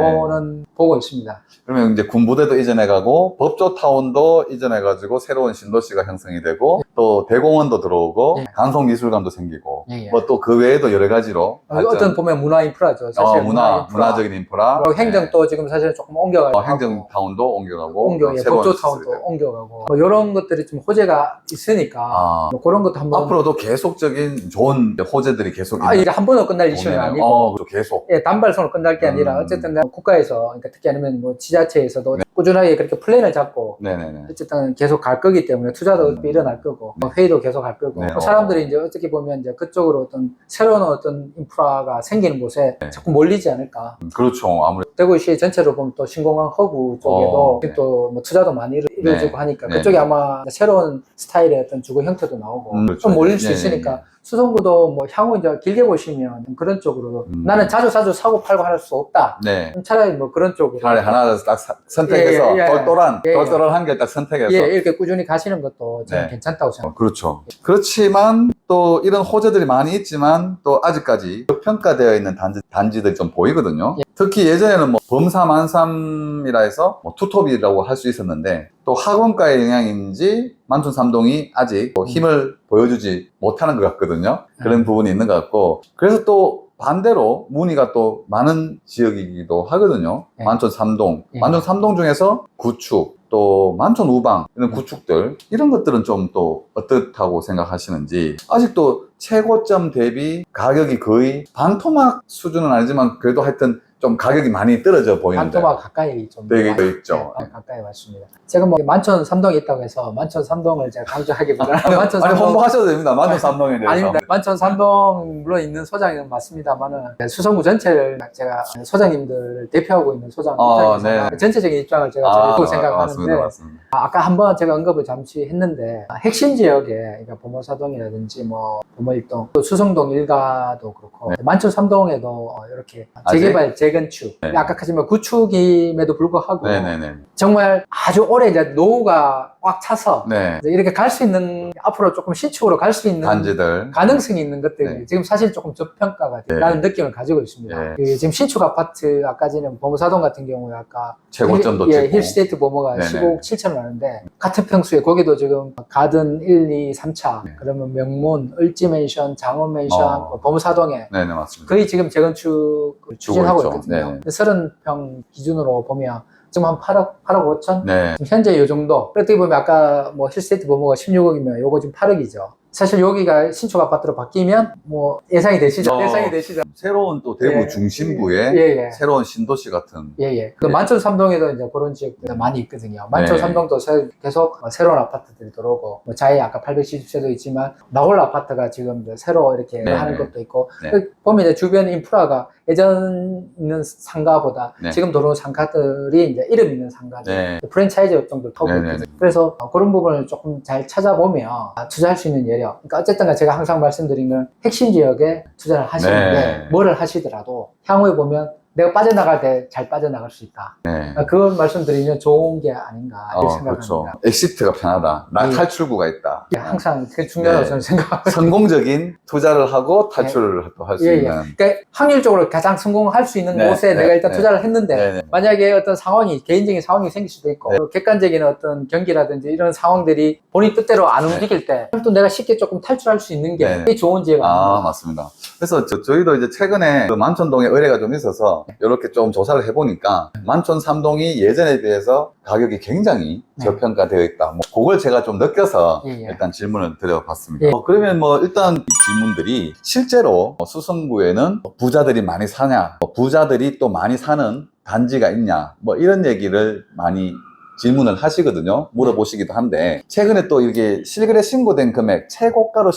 보고 있습니다. 그러면 이제 군부대도 이전해가고 법조타운도 이전해가지고 새로운 신도시가 형성이 되고 또 대공원도 들어오고 예. 간송미술관도 생기고 예, 예. 뭐 또 그 외에도 여러 가지로 어떤 보면 문화 인프라죠. 사실 문화적인 인프라 그리고 행정도 지금 사실 조금 옮겨가고 행정타운도 옮겨가고 예, 새로운 법조타운도 시설이 되고. 옮겨가고 뭐 이런 것들이 좀 호재가 있으니까 뭐 그런 것도 한번 앞으로도 계속적인 좋은 호재들이 계속 이게 한 번으로 끝날 이슈는 아니고 계속 예, 단발성으로 끝날 게 아니라 어쨌든 국가에서 그러니까 특히 아니면 뭐 지자체에서도 꾸준하게 그렇게 플랜을 잡고 네네네. 어쨌든 계속 갈 거기 때문에 투자도 일어날 거고 뭐 회의도 계속 할 거고 네. 사람들이 이제 어떻게 보면 이제 그쪽으로 어떤 새로운 어떤 인프라가 생기는 곳에 자꾸 몰리지 않을까. 그렇죠. 아무래도 대구시 전체로 보면 또 신공항 허브 쪽에도 네. 또 뭐 투자도 많이 이루어지고 하니까 네. 그쪽에 아마 새로운 스타일의 어떤 주거 형태도 나오고 그렇죠. 좀 몰릴 수 네. 있으니까 수성구도 뭐 향후 이제 길게 보시면 그런 쪽으로 나는 자주 사고 팔고 할 수 없다. 네. 차라리 뭐 그런 쪽으로 차라리 하나 딱 선택해서 예, 예. 똘똘한 예, 예. 똘똘한 게 딱 선택해서 예, 이렇게 꾸준히 가시는 것도 저는 네. 괜찮다고 생각합니다. 그렇죠. 그렇지만 또 이런 호재들이 많이 있지만 또 아직까지 평가되어 있는 단지들이 좀 보이거든요. 예. 특히 예전에는 뭐 범사만삼이라 해서 뭐 투톱이라고 할 수 있었는데 또 학원가의 영향인지 만촌삼동이 아직 뭐 힘을 보여주지 못하는 것 같거든요. 그런 부분이 있는 것 같고 그래서 또 반대로 문의가 또 많은 지역이기도 하거든요. 네. 만촌 3동. 네. 만촌 3동 중에서 구축, 또 만촌 우방 이런 구축들 이런 것들은 좀 또 어떻다고 생각하시는지 아직도 최고점 대비 가격이 거의 반토막 수준은 아니지만 그래도 하여튼 좀 가격이 많이 떨어져 보이는데 반토막 가까이 좀 되게 많이, 있죠. 네, 가까이 왔습니다. 제가 뭐 만촌 3동에 있다고 해서 만촌 3동을 제가 강조하기보다는 만촌 아니 3동 홍보하셔도 됩니다. 만촌 3동에 대해서. 아닙니다. 만촌 3동 물론 있는 소장은 맞습니다만은 수성구 전체를 제가 소장님들 대표하고 있는 소장 입장에서 네. 전체적인 입장을 제가 드리고 생각하는데 맞습니다. 아까 한번 제가 언급을 잠시 했는데 핵심 지역에 그러니까 범어사동이라든지 뭐 범어일동 또 수성동 일가도 그렇고 만촌 3동에도 이렇게 재개발 재건축 아까 하지만 구축임에도 불구하고 네네네. 정말 아주 오래 이제 노후가 꽉 차서 네. 이제 이렇게 갈 수 있는 앞으로 조금 신축으로 갈 수 있는 단지들. 가능성이 있는 것들이 네. 지금 사실 조금 저평가가 된다는 느낌을 가지고 있습니다. 네. 그 지금 신축 아파트 아까 전에 범어사동 같은 경우에 아까 최고점도 예, 찍고. 힐스테이트 범어가 네네. 15억 7천을 하는데 같은 평수에 거기도 지금 가든 1, 2, 3차 네. 그러면 명문, 을지맨션, 장원맨션, 뭐 범어사동에 네네 맞습니다. 거의 지금 재건축을 추진하고 있죠. 있거든요. 30평 기준으로 보면 지금 한 8억 5천? 네. 지금 현재 이 정도. 어떻게 보면 아까 뭐 힐스테이트 범어가 16억이면 요거 지금 8억이죠. 사실 여기가 신축 아파트로 바뀌면 뭐 예상이 되시죠? 예상이 되시죠? 새로운 또 대구 예. 중심부에 예. 새로운 신도시 같은. 예. 그 만촌 3동에도 이제 그런 지역들이 많이 있거든요. 만촌 네. 3동도 계속 새로운 아파트들이 들어오고, 뭐 자이 아까 870세도 있지만, 나홀 아파트가 지금 이제 새로 이렇게 네. 하는 것도 있고, 네. 보면 이제 주변 인프라가 예전 있는 상가보다 네. 지금 들어온 상가들이 이제 이름 있는 상가들, 네. 프랜차이즈 업종들 타고 네, 있거든요. 네, 그래서 그런 부분을 조금 잘 찾아보면 투자할 수 있는 여력. 그러니까 어쨌든 제가 항상 말씀드리는 핵심 지역에 투자를 하시는데 네. 뭐를 하시더라도 향후에 보면 내가 빠져나갈 때 잘 빠져나갈 수 있다. 네. 그걸 말씀드리면 좋은 게 아닌가 이렇게 생각합니다. 그렇죠. 엑시트가 편하다. 예. 탈출구가 있다. 항상 그게 중요하다고 네. 저는 생각합니다. 성공적인 투자를 하고 탈출을 또 할 수 예. 있는. 그러니까 확률적으로 가장 성공할 수 있는 네, 곳에 네, 내가 일단 네. 투자를 했는데 네. 만약에 어떤 상황이 개인적인 상황이 생길 수도 있고 네. 객관적인 어떤 경기라든지 이런 상황들이 본인 뜻대로 안 움직일 때 또 내가 쉽게 조금 탈출할 수 있는 게 네. 되게 좋은 지혜가 아닌가. 맞습니다. 그래서 저희도 이제 최근에 그 만촌동에 의뢰가 좀 있어서 이렇게 좀 조사를 해보니까 만촌 3동이 예전에 비해서 가격이 굉장히 네. 저평가되어 있다. 뭐 그걸 제가 좀 느껴서 예. 일단 질문을 드려봤습니다. 예. 그러면 뭐 일단 이 질문들이 실제로 수성구에는 부자들이 많이 사냐, 부자들이 또 많이 사는 단지가 있냐, 뭐 이런 얘기를 많이 질문을 하시거든요. 물어보시기도 한데 최근에 또 이렇게 실거래 신고된 금액, 최고가로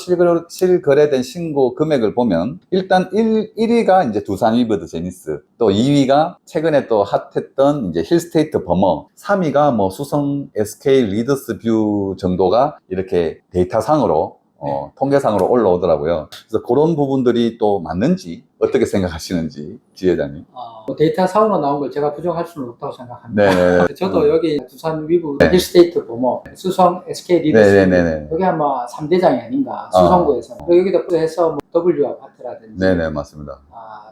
실거래된 신고 금액을 보면 일단 1위가 이제 두산 위버드 제니스, 또 2위가 최근에 또 핫했던 이제 힐스테이트 버머, 3위가 뭐 수성 SK 리더스 뷰 정도가 이렇게 데이터상으로 통계상으로 올라오더라고요. 그래서 그런 부분들이 또 맞는지 어떻게 생각하시는지 지회장님. 뭐 데이터 사고로 나온 걸 제가 부정할 수는 없다고 생각합니다. 네. 저도 여기 두산 위브 힐스테이트 보모 수성 SK 리더십 네. 여기 아마 3대장이 아닌가 수성구에서 그리고 여기다 해서 뭐 W 아파트라든지 네, 맞습니다.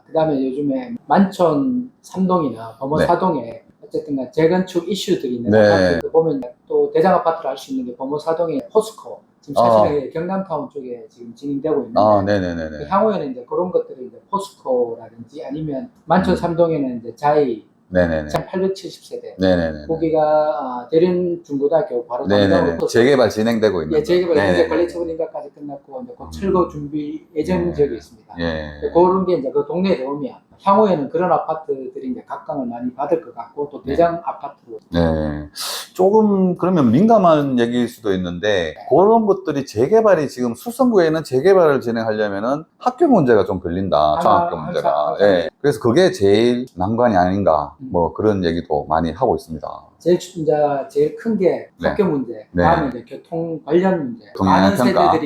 그다음에 요즘에 만촌 3동이나 범어 네. 4동에 어쨌든 재건축 이슈들이 있는 네. 아파트 보면 또 대장 아파트를 알 수 있는 게 범어 4동의 포스코 지금 사실은 경남타운 쪽에 지금 진행되고 있는데 네네네. 향후에는 이제 그런 것들이 이제 포스코라든지 아니면 만촌 3동에는 이제 자이 네네네. 870세대 네네네. 거기가 대륜 중고등학교 바로 네네네. 담당으로 재개발 진행되고 있는. 예, 재개발 현재 네네네. 관리 처분 인가까지 끝났고 이제 곧 철거 준비 예정 지역에 있습니다. 예. 그런 게 이제 그 동네에 들어오면 향후에는 그런 아파트들이 이제 각광을 많이 받을 것 같고 또 대장 아파트로. 네. 조금 그러면 민감한 얘기일 수도 있는데 그런 것들이 재개발이 지금 수성구에는 재개발을 진행하려면은 학교 문제가 좀 걸린다. 중학교 문제가. 예. 그래서 그게 제일 난관이 아닌가. 뭐 그런 얘기도 많이 하고 있습니다. 제일 큰 게 네. 학교 문제, 네. 다음에 이제 교통 관련 문제. 동일한 평가.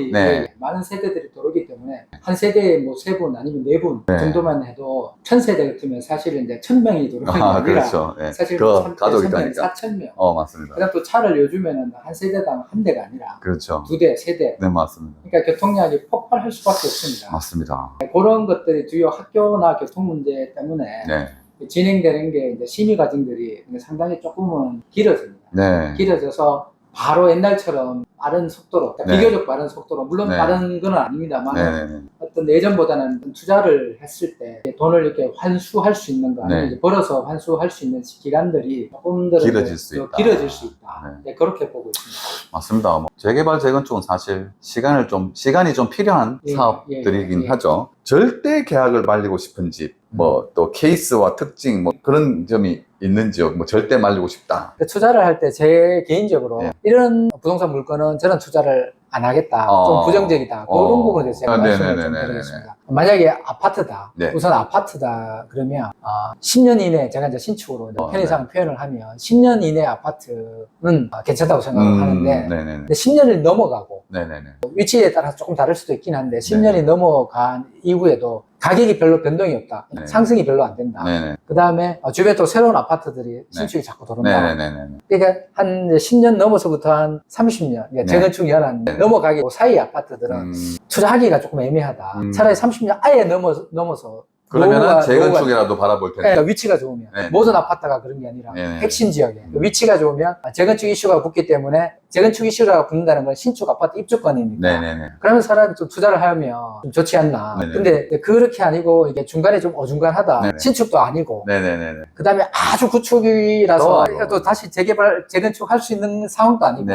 많은 세대들이 들어오기 때문에 한 세대에 뭐 3분 아니면 4분 네. 정도만 해도 1000세대 같으면 사실은 이제 1000명이 들어오는 게 아니라 그렇죠. 네. 사실 그 가족이 다니까. 4000명. 맞습니다. 그다음 또 차를 요즘에는 한 세대당 한 대가 아니라 그렇죠. 2대, 3대. 네, 맞습니다. 그러니까 교통량이 폭발할 수밖에 없습니다. 맞습니다. 그런 것들이 주요 학교나 교통 문제 때문에 네. 진행되는 게 이제 심의 과정들이 상당히 조금은 길어집니다. 네. 길어져서 바로 옛날처럼 빠른 속도로, 그러니까 네. 비교적 빠른 속도로, 물론 네. 빠른 건 아닙니다만 네. 어떤 예전보다는 투자를 했을 때 돈을 이렇게 환수할 수 있는 거, 아니면 네. 이제 벌어서 환수할 수 있는 기간들이 조금 더 길어질 수 있다. 길어질 수 있다. 네. 네, 그렇게 보고 있습니다. 맞습니다. 뭐 재개발 재건축은 사실 시간이 좀 필요한 예, 사업들이긴 예. 하죠. 절대 계약을 말리고 싶은 집, 뭐 또 케이스와 특징, 뭐 그런 점이 있는지요. 뭐 절대 말리고 싶다. 투자를 할 때 제 개인적으로 예. 이런 부동산 물건은 저는 투자를 안 하겠다. 좀 부정적이다. 그런 부분에 대해서 제가 말씀을 좀 드리겠습니다. 만약에 아파트다. 네. 우선 아파트다. 그러면 10년 이내 제가 이제 신축으로 편의상 표현을 하면 10년 이내 아파트는 괜찮다고 생각을 하는데 근데 10년이 넘어가고 위치에 따라서 조금 다를 수도 있긴 한데 10년이 넘어간 이후에도 가격이 별로 변동이 없다. 네. 상승이 별로 안 된다. 그 다음에 주변에 또 새로운 아파트들이 신축이 자꾸 들어온다. 그러니까 한 10년 넘어서부터 한 30년, 그러니까 재건축 연한 넘어가기 사이 아파트들은 투자하기가 조금 애매하다. 차라리 30년 아예 넘어서 그러면은 재건축이라도 바라볼 텐데. 그러니까 위치가 좋으면 모든 아파트가 그런 게 아니라 핵심 지역에 위치가 좋으면 재건축 이슈가 붙기 때문에 재건축 이슈가 붙는다는 건 신축 아파트 입주권이니까 그러면 사람이 좀 투자를 하면 좀 좋지 않나. 근데 그렇게 아니고 이게 중간에 좀 어중간하다. 신축도 아니고 그 다음에 아주 구축이라서 또 다시 재건축 할 수 있는 상황도 아니고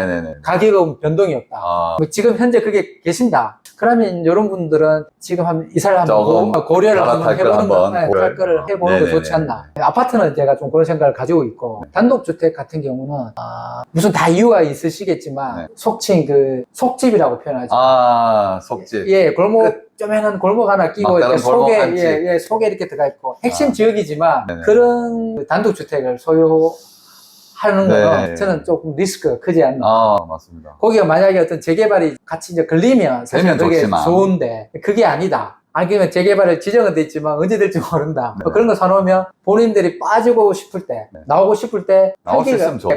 가격은 변동이 없다. 지금 현재 그게 계신다. 그러면 이런 분들은 지금 이사를 한번 고려를 한번 해보는 걸 해보는 거 좋지 않나. 아파트는 제가 좀 그런 생각을 가지고 있고 단독주택 같은 경우는 무슨 다 이유가 있으시겠지만 속칭 속집이라고 표현하죠. 속집. 예, 쪼매난 골목 하나 끼고 이렇게 속에 이렇게 들어가 있고 핵심 지역이지만 그런 단독주택을 소유하는 거는 저는 조금 리스크가 크지 않나. 맞습니다. 거기가 만약에 어떤 재개발이 같이 이제 걸리면 사실 그게 좋은데 그게 아니다. 아니면 재개발을 지정은 돼 있지만 언제 될지 모른다. 그런 거 사놓으면 본인들이 빠지고 싶을 때, 나오고 싶을 때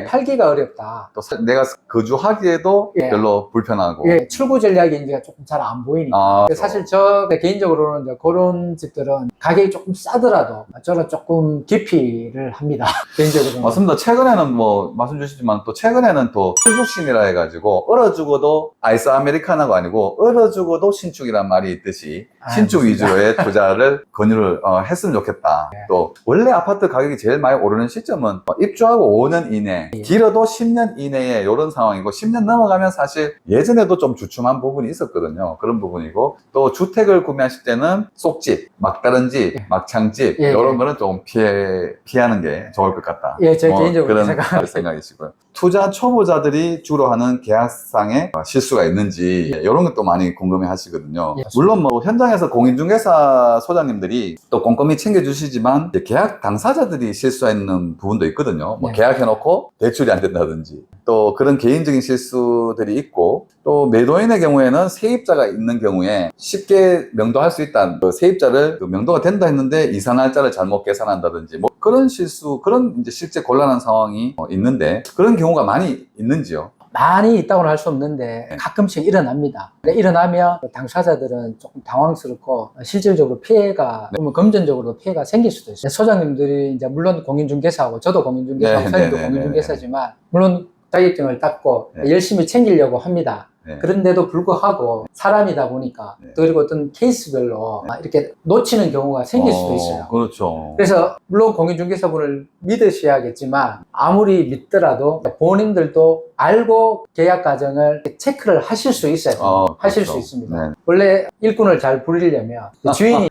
팔기가 어렵다. 또 내가 거주하기에도 별로 불편하고. 출구 전략이 이제 조금 잘 안 보이니까. 사실 저 개인적으로는 이제 그런 집들은 가격이 조금 싸더라도 저는 조금 기피를 합니다. 개인적으로. 맞습니다. 최근에는 뭐 말씀 주시지만 또 최근에는 또 출죽신이라 해가지고 얼어 죽어도 아이스 아메리카노가 아니고 얼어 죽어도 신축이란 말이 있듯이 신축 위주로의 투자를 권유를 했으면 좋겠다. 또 원래 아파트 가격이 제일 많이 오르는 시점은 입주하고 5년 이내, 길어도 10년 이내에 이런 상황이고 10년 넘어가면 사실 예전에도 좀 주춤한 부분이 있었거든요. 그런 부분이고 또 주택을 구매하실 때는 속집, 막다른 집, 막창집 이런 거는 좀 피하는 게 좋을 것 같다. 제 개인적으로 그런 생각이시고요. 투자 초보자들이 주로 하는 계약상에 실수가 있는지 이런 것도 많이 궁금해 하시거든요. 물론 뭐 현장에 시장에서 공인중개사 소장님들이 또 꼼꼼히 챙겨주시지만 이제 계약 당사자들이 실수하는 부분도 있거든요. 뭐 네. 계약해놓고 대출이 안 된다든지 또 그런 개인적인 실수들이 있고 또 매도인의 경우에는 세입자가 있는 경우에 쉽게 명도할 수 있다. 그 세입자를 그 명도가 된다 했는데 이산날짜를 잘못 계산한다든지 뭐 그런 실수, 그런 이제 실제 곤란한 상황이 있는데 그런 경우가 많이 있는지요? 많이 있다고는 할 수 없는데 네. 가끔씩 일어납니다. 근데 일어나면 당사자들은 조금 당황스럽고 실질적으로 피해가 그러면 금전적으로 피해가 생길 수도 있어요. 소장님들이 이제 물론 공인중개사하고 저도 공인중개사하고 네, 사장님도 네, 네, 공인중개사지만 물론 자격증을 땄고 네. 열심히 챙기려고 합니다. 네. 그런데도 불구하고 사람이다 보니까 네. 또 그리고 어떤 케이스별로 이렇게 놓치는 경우가 생길 수도 있어요. 그렇죠. 그래서 물론 공인중개사분을 믿으셔야겠지만 아무리 믿더라도 본인들도 알고 계약 과정을 체크를 하실 수 있어요. 하실 그렇죠. 수 있습니다. 네. 원래 일꾼을 잘 부리려면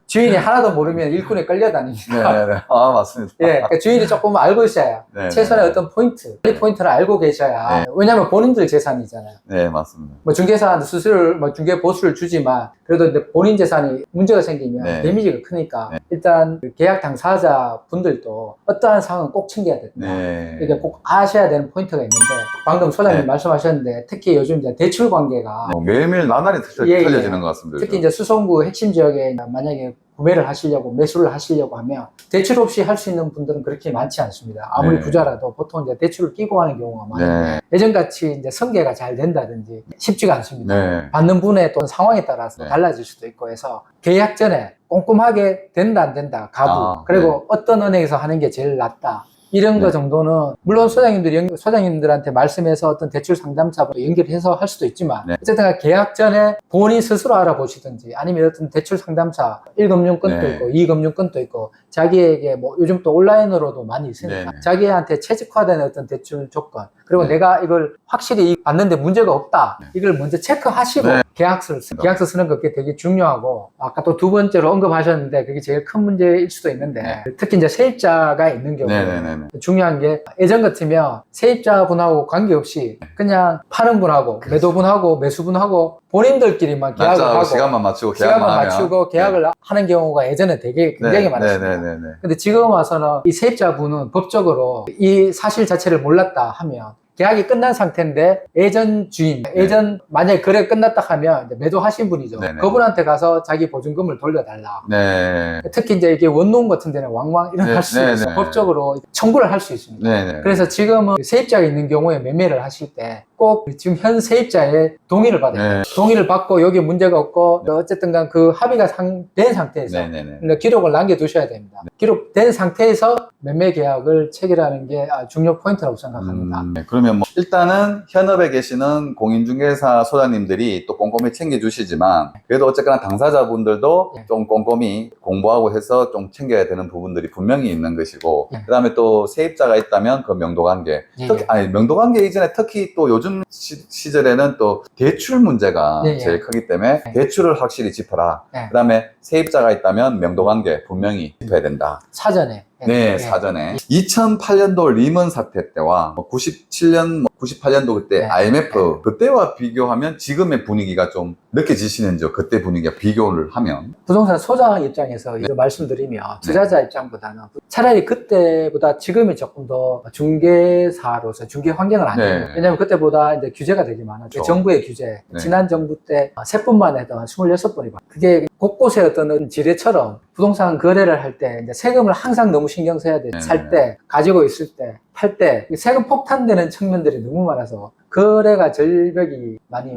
주인이 하나도 모르면 일꾼에 끌려다닙니다. 네. 아, 맞습니다. 예, 그러니까 주인이 조금 알고 있어야 네, 최소한의 네. 어떤 포인트를 알고 계셔야 네. 왜냐하면 본인들 재산이잖아요. 네, 맞습니다. 뭐 중개사한테 수수료를 뭐 중개 보수를 주지만 그래도 이제 본인 재산이 문제가 생기면 네. 데미지가 크니까 네. 일단 그 계약 당사자 분들도 어떠한 상황은 꼭 챙겨야 된다. 네. 이게 꼭 아셔야 되는 포인트가 있는데 방금 소장님 네. 말씀하셨는데 특히 요즘 이제 대출 관계가 매일매일 나날이 예, 틀려지는 것 같습니다. 특히 이제 수성구 핵심 지역에 만약에 구매를 하시려고 매수를 하시려고 하면 대출 없이 할 수 있는 분들은 그렇게 많지 않습니다. 아무리 네. 부자라도 보통 이제 대출을 끼고 하는 경우가 많은데 네. 예전같이 이제 성계가 잘 된다든지 쉽지가 않습니다. 네. 받는 분의 또 상황에 따라서 네. 달라질 수도 있고 해서 계약 전에 꼼꼼하게 된다 안 된다 가부 그리고 어떤 은행에서 하는 게 제일 낫다 이런 네. 거 정도는 물론 소장님들한테 말씀해서 어떤 대출 상담사로 연결해서 할 수도 있지만 네. 어쨌든 계약 전에 본인 스스로 알아보시든지 아니면 어떤 대출 상담사 1금융권도 네. 있고 2금융권도 있고 자기에게 뭐 요즘 또 온라인으로도 많이 있으니까 네. 자기한테 최적화된 어떤 대출 조건 그리고 네. 내가 이걸 확실히 받는데 문제가 없다 이걸 먼저 체크하시고 네. 계약서를 계약서 쓰는 거 그게 되게 중요하고 아까 또 두 번째로 언급하셨는데 그게 제일 큰 문제일 수도 있는데 네. 특히 이제 세입자가 있는 경우 네네네. 중요한 게 예전 같으면 세입자분하고 관계없이 그냥 파는 분하고 매도분하고 매수분하고 본인들끼리만 계약을 날짜하고 하고 시간만 맞추고 시간만 계약만 하면. 맞추고 계약을 하는 경우가 예전에 되게 굉장히 많았습니다. 네네네. 근데 지금 와서는 이 세입자분은 법적으로 이 사실 자체를 몰랐다 하면 계약이 끝난 상태인데 예전 주인, 예전 만약에 거래 끝났다 하면 이제 매도하신 분이죠. 네네. 그분한테 가서 자기 보증금을 돌려달라. 네. 특히 이제 이게 원룸 같은 데는 왕왕 일어날 수 네네. 있어요. 법적으로 청구를 할 수 있습니다. 네네. 그래서 지금은 세입자가 있는 경우에 매매를 하실 때 꼭 지금 현 세입자의 동의를 받아야 돼요. 네. 동의를 받고 여기 문제가 없고 어쨌든 간 그 합의가 된 상태에서 네네네. 기록을 남겨두셔야 됩니다. 기록된 상태에서 매매 계약을 체결하는 게 중요 포인트라고 생각합니다. 네. 그러면 뭐 일단은 현업에 계시는 공인중개사 소장님들이 또 꼼꼼히 챙겨주시지만 그래도 어쨌거나 당사자분들도 네. 좀 꼼꼼히 공부하고 해서 좀 챙겨야 되는 부분들이 분명히 있는 것이고 네. 그 다음에 또 세입자가 있다면 그 명도관계 네. 특히 아니 명도관계 이전에 특히 또 요즘 시절에는 또 대출 문제가 네. 제일 크기 때문에 네. 대출을 확실히 짚어라. 네. 그 다음에 세입자가 있다면 명도관계 분명히 짚어야 된다. 사전에. 네, 사전에. 2008년도 리먼 사태 때와 97년, 98년도 그때 네. IMF 그때와 비교하면 지금의 분위기가 좀 느껴지시는지요? 그때 분위기가 비교를 하면. 부동산 소장 입장에서 이거 말씀드리면 투자자 입장보다는 차라리 그때보다 지금이 조금 더 중개사로서 중개 환경은 아니에요. 네. 왜냐하면 그때보다 이제 규제가 되게 많았죠. 그렇죠. 정부의 규제. 네. 지난 정부 때 3분만 해도 한 26번이 그게 곳곳에 어떤 지뢰처럼 부동산 거래를 할 때 이제 세금을 항상 너무 신경 써야 돼. 네. 살 때, 가지고 있을 때, 팔 때 세금 폭탄되는 측면들이 너무 많아서 거래가 절벽이 많이 예,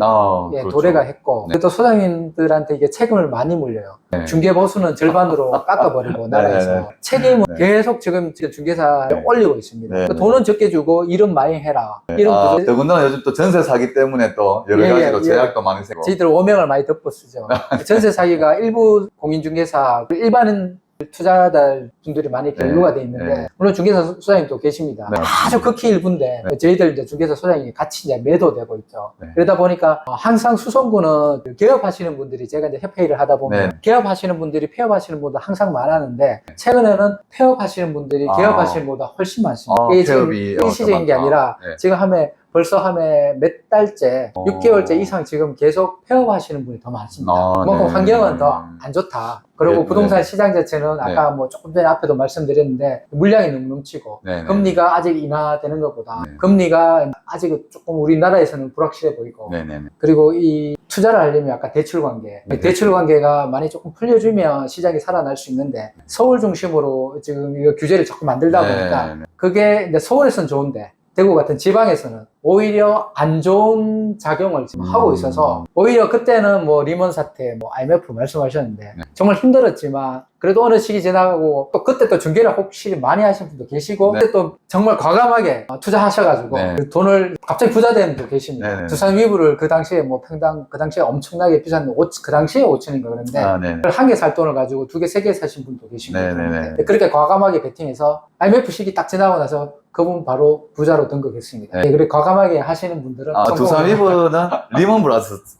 그렇죠. 도래가 했고 네. 또 소장님들한테 이게 책임을 많이 물려요. 네. 중개보수는 절반으로 깎아버리고 나라에서 네. 책임은 네. 계속 지금 중개사에 네. 올리고 있습니다. 네. 돈은 적게 주고 일은 많이 해라. 이런 부재- 더군다나 요즘 또 전세 사기 때문에 또 여러 예, 가지로 예, 예. 제약도 많이 생기고. 저희들 오명을 많이 덮어쓰죠. 전세 사기가 일부 공인중개사 일반인 투자자 분들이 많이 연루가 돼 있는데 네. 물론 중개사 소장님도 계십니다. 네. 아주 극히 일부인데 저희들 이제 중개사 소장님이 같이 이제 매도되고 있죠. 네. 그러다 보니까 항상 수성구는 개업하시는 분들이 제가 이제 협회 일을 하다 보면 네. 개업하시는 분들이 폐업하시는 분보다 항상 많았는데 최근에는 폐업하시는 분들이 개업하시는 분보다 훨씬 많습니다. 이게 지금 폐업이 일시적인 게 더 많다. 아니라 네. 지금 하면 벌써 한 해 몇 달째, 6개월째 이상 지금 계속 폐업하시는 분이 더 많습니다. 그만큼 환경은 더 안 좋다. 그리고 네, 부동산 시장 자체는 아까 뭐 조금 전에 앞에도 말씀드렸는데 물량이 너무 넘치고 네, 금리가 아직 인하되는 것보다 네. 금리가 아직 조금 우리나라에서는 불확실해 보이고 네네. 그리고 이 투자를 하려면 아까 대출 관계, 네. 대출 관계가 많이 조금 풀려주면 시장이 살아날 수 있는데 서울 중심으로 지금 이거 규제를 자꾸 만들다 보니까 그게 이제 서울에서는 좋은데 대구 같은 지방에서는 오히려 안 좋은 작용을 지금 하고 있어서 오히려 그때는 뭐 리먼 사태, 뭐 IMF 말씀하셨는데 정말 힘들었지만 그래도 어느 시기 지나가고 또 그때 또 중개를 혹시 많이 하신 분도 계시고 그때 또 정말 과감하게 투자하셔가지고 그 돈을 갑자기 부자 된 분도 계십니다. 두산 위브를 그 당시에 뭐 평당 그 당시에 엄청나게 비싼 그 당시에 5천인가 그런데 한 개 살 돈을 가지고 2개, 3개 사신 분도 계십니다. 그렇게 과감하게 베팅해서 IMF 시기 딱 지나고 나서 그분 바로 부자로 등극했습니다. 그렇게 과감하게 하시는 분들은 두산 위브는 리먼 브라더스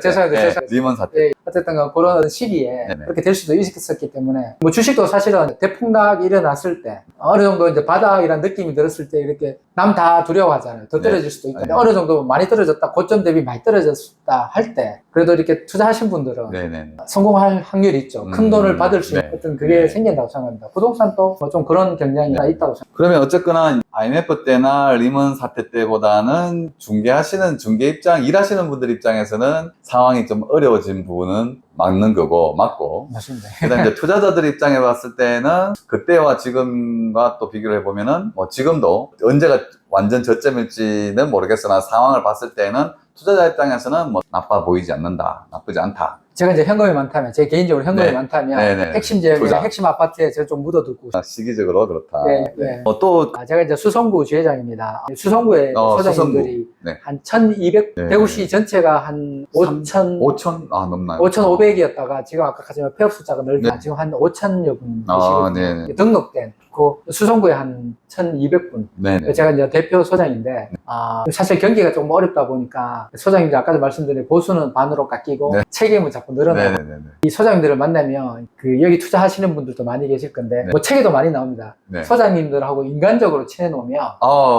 죄송합니다. 리먼 사태. 어쨌든 그런 시기에 그렇게 될 수도 있었기 때문에 뭐 주식도 사실은 대폭락이 일어났을 때 어느 정도 이제 바닥이라는 느낌이 들었을 때 이렇게 남 다 두려워하잖아요. 더 떨어질 수도 있고 어느 정도 많이 떨어졌다 고점 대비 많이 떨어졌다 할 때 그래도 이렇게 투자하신 분들은 성공할 확률이 있죠. 큰 돈을 받을 수 있는 어떤 그게 생긴다고 생각합니다. 부동산도 뭐 좀 그런 경향이 있다고 생각합니다. 그러면 어쨌거나 IMF 때나 리먼 사태 때보다는 중개하시는 중개 입장 일하시는 분들 입장에서는 상황이 좀 어려워진 부분은 맞는 거고 맞고 맞습니다. 그다음 이제 투자자들 입장에 봤을 때는 그때와 지금과 또 비교를 해보면은 뭐 지금도 언제가 완전 저점일지는 모르겠으나 상황을 봤을 때는 투자자 입장에서는 뭐 나빠 보이지 않는다, 나쁘지 않다. 제가 이제 현금이 많다면, 제 개인적으로 현금이 많다면, 핵심 지역이나 핵심 아파트에 제가 좀 묻어두고. 시기적으로 그렇다. 또, 제가 이제 수성구 주회장입니다. 수성구에 소장님들이 한 1200, 대구시 전체가 한 5,000? 넘나요? 5,500이었다가 지금 아까 가지만 폐업 숫자가 늘다 지금 한 5,000여 분 계시거든요. 등록된. 그 수성구에 한 1,200분. 제가 이제 대표 소장인데, 사실 경기가 조금 어렵다 보니까 소장님들 아까도 말씀드린 보수는 반으로 깎이고 책임은 자꾸 늘어나고 이 소장님들을 만나면 그 여기 투자하시는 분들도 많이 계실 건데 뭐 책에도 많이 나옵니다. 소장님들하고 인간적으로 친해놓으면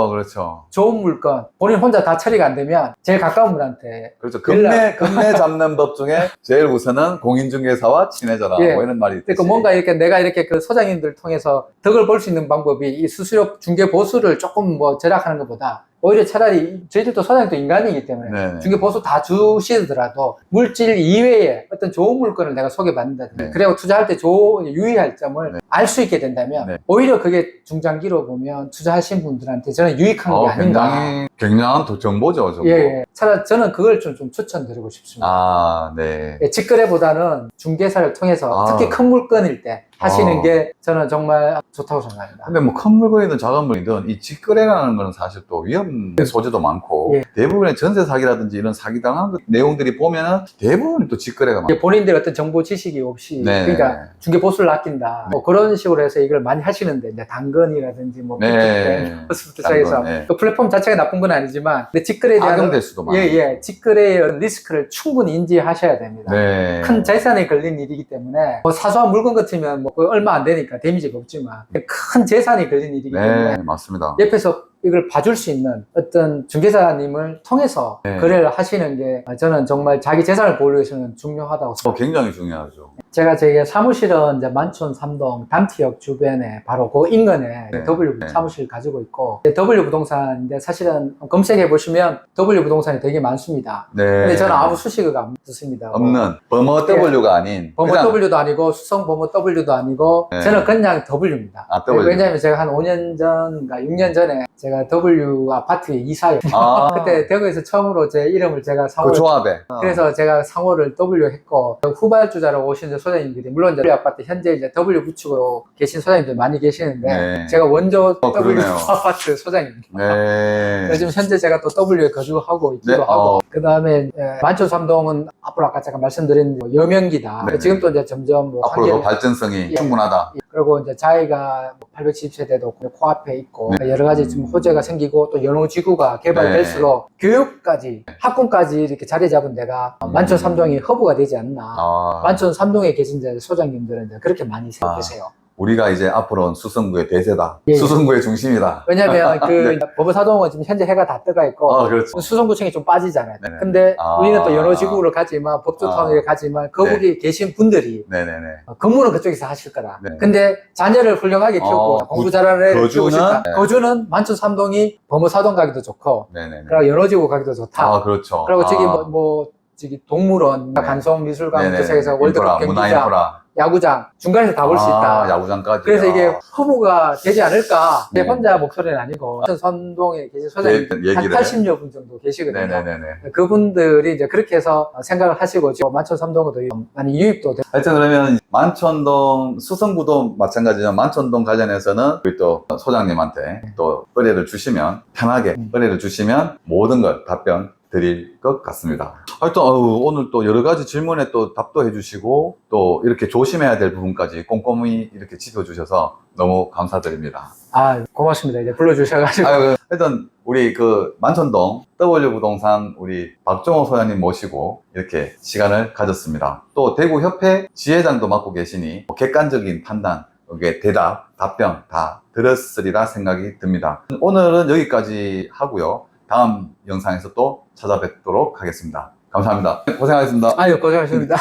그렇죠. 좋은 물건 본인 혼자 다 처리가 안 되면 제일 가까운 분한테 그렇죠. 금매 잡는 법 중에 제일 우선은 공인중개사와 친해져라 뭐 이런 말이 있듯이. 그러니까 뭔가 이렇게 내가 이렇게 그 소장님들 통해서 덕을 볼 수 있는 방법이 이 수수료 중개 보수를 조금 뭐 절약하는 것보다 오히려 차라리 저희들도 소장님도 인간이기 때문에 중개 보수 다 주시더라도 물질 이외에 어떤 좋은 물건을 내가 소개받는다든지 그리고 투자할 때 유의할 점을 알 수 있게 된다면 오히려 그게 중장기로 보면 투자하신 분들한테 저는 유익한 게 아닌가. 굉장한 정보죠. 정보. 차라리 저는 그걸 좀 추천드리고 싶습니다. 직거래보다는 중개사를 통해서 특히 큰 물건일 때 하시는 게 저는 정말 좋다고 생각합니다. 근데 뭐 큰 물건이든 작은 물건이든 이 직거래라는 거는 사실 또 위험 소지도 많고 대부분의 전세 사기라든지 이런 사기당한 내용들이 보면은 대부분 또 직거래가 많아요. 본인들 어떤 정보 지식이 없이 그러니까 중개 보수를 아낀다 뭐 그런 식으로 해서 이걸 많이 하시는데 이제 당근이라든지 뭐 그것부터 시작해서 그 플랫폼 자체가 나쁜 건 아니지만 근데 직거래에 대한 악용될 수도 많아요. 직거래의 리스크를 충분히 인지하셔야 됩니다. 큰 재산에 걸린 일이기 때문에 뭐 사소한 물건 같으면 뭐 얼마 안 되니까 데미지가 없지만 큰 재산이 걸린 일이기 때문에 맞습니다. 옆에서 이걸 봐줄 수 있는 어떤 중개사님을 통해서 거래를 하시는 게 저는 정말 자기 재산을 보호하기 위해서는 중요하다고 생각합니다. 굉장히 중요하죠. 제가 제 사무실은 이제 만촌 3동 담티역 주변에 바로 그 인근에 W 사무실 가지고 있고 W 부동산인데 사실은 검색해 보시면 W 부동산이 되게 많습니다. 근데 저는 아무 수식어가 없습니다. 없는 범어 W가 아닌 범어 W도 아니고 수성 범어 W도 아니고 저는 그냥 W입니다. 왜냐하면 제가 한 5년 전인가 6년 전에 제가 W 아파트에 이사해요. 그때 대구에서 처음으로 제 이름을 제가 상호를 조합에 그래서 제가 상호를 W 했고 후발주자라고 오신 소장님들이 물론 W 아파트 현재 이제 W 붙이고 계신 소장님들 많이 계시는데 제가 원조 W 아파트 소장입니다. 요즘 현재 제가 또 W에 거주하고 있기도 하고 그 다음에 만촌 3동은 앞으로 아까 제가 말씀드린 여명기다. 지금 또 이제 점점 뭐 앞으로도 발전성이 충분하다. 그리고 이제 자이가 810세대도 코앞에 있고 여러 가지 지금 호재가 생기고 또 연호지구가 개발될수록 교육까지 학군까지 이렇게 자리 잡은 데가 만촌 3동이 허브가 되지 않나. 만촌 3동에 계신 소장님들은 그렇게 많이 계세요. 우리가 이제 앞으로는 수성구의 대세다. 예. 수성구의 중심이다. 왜냐면 그 범어사동은 지금 현재 해가 다 뜨가 있고 그렇죠. 수성구청이 좀 빠지잖아요. 네네. 근데 아. 우리는 또 연호지구를 가지만 법조타운을 가지만 거기 계신 분들이 네네네. 근무는 그쪽에서 하실 거라. 네. 근데 자녀를 훌륭하게 키우고 공부 잘하는 애를 키우고 싶다. 네. 거주는 만촌 삼동이 범어사동 가기도 좋고 네네네. 그리고 연호지구 가기도 좋다. 그렇죠. 그리고 저기 저기 동물원, 네. 간송미술관부터 네네. 해서 월드컵 문화 경기장, 인프라. 야구장 중간에서 다 볼 수 있다. 야구장까지. 그래서 이게 허무가 되지 않을까. 제 네. 혼자 목소리는 아니고 선동에 계신 소장님 한 얘기를. 80여 분 정도 계시거든요. 네네네네. 그분들이 이제 그렇게 해서 생각을 하시고 지금 만촌 삼동으로 많이 유입도 되고 하여튼 그러면 만촌동, 수성구도 마찬가지지만 만촌동 관련해서는 우리 또 소장님한테 또 의뢰를 주시면 편하게 의뢰를 주시면 모든 걸 답변 드릴 것 같습니다. 하여튼 오늘 또 여러 가지 질문에 또 답도 해주시고 또 이렇게 조심해야 될 부분까지 꼼꼼히 이렇게 짚어주셔서 너무 감사드립니다. 고맙습니다. 이제 불러주셔가지고. 하여튼 우리 그 만촌동 W부동산 우리 박종호 소장님 모시고 이렇게 시간을 가졌습니다. 또 대구협회 지회장도 맡고 계시니 객관적인 판단, 대답, 답변 다 들었으리라 생각이 듭니다. 오늘은 여기까지 하고요. 다음 영상에서 또 찾아뵙도록 하겠습니다. 감사합니다. 고생하셨습니다. 고생하셨습니다.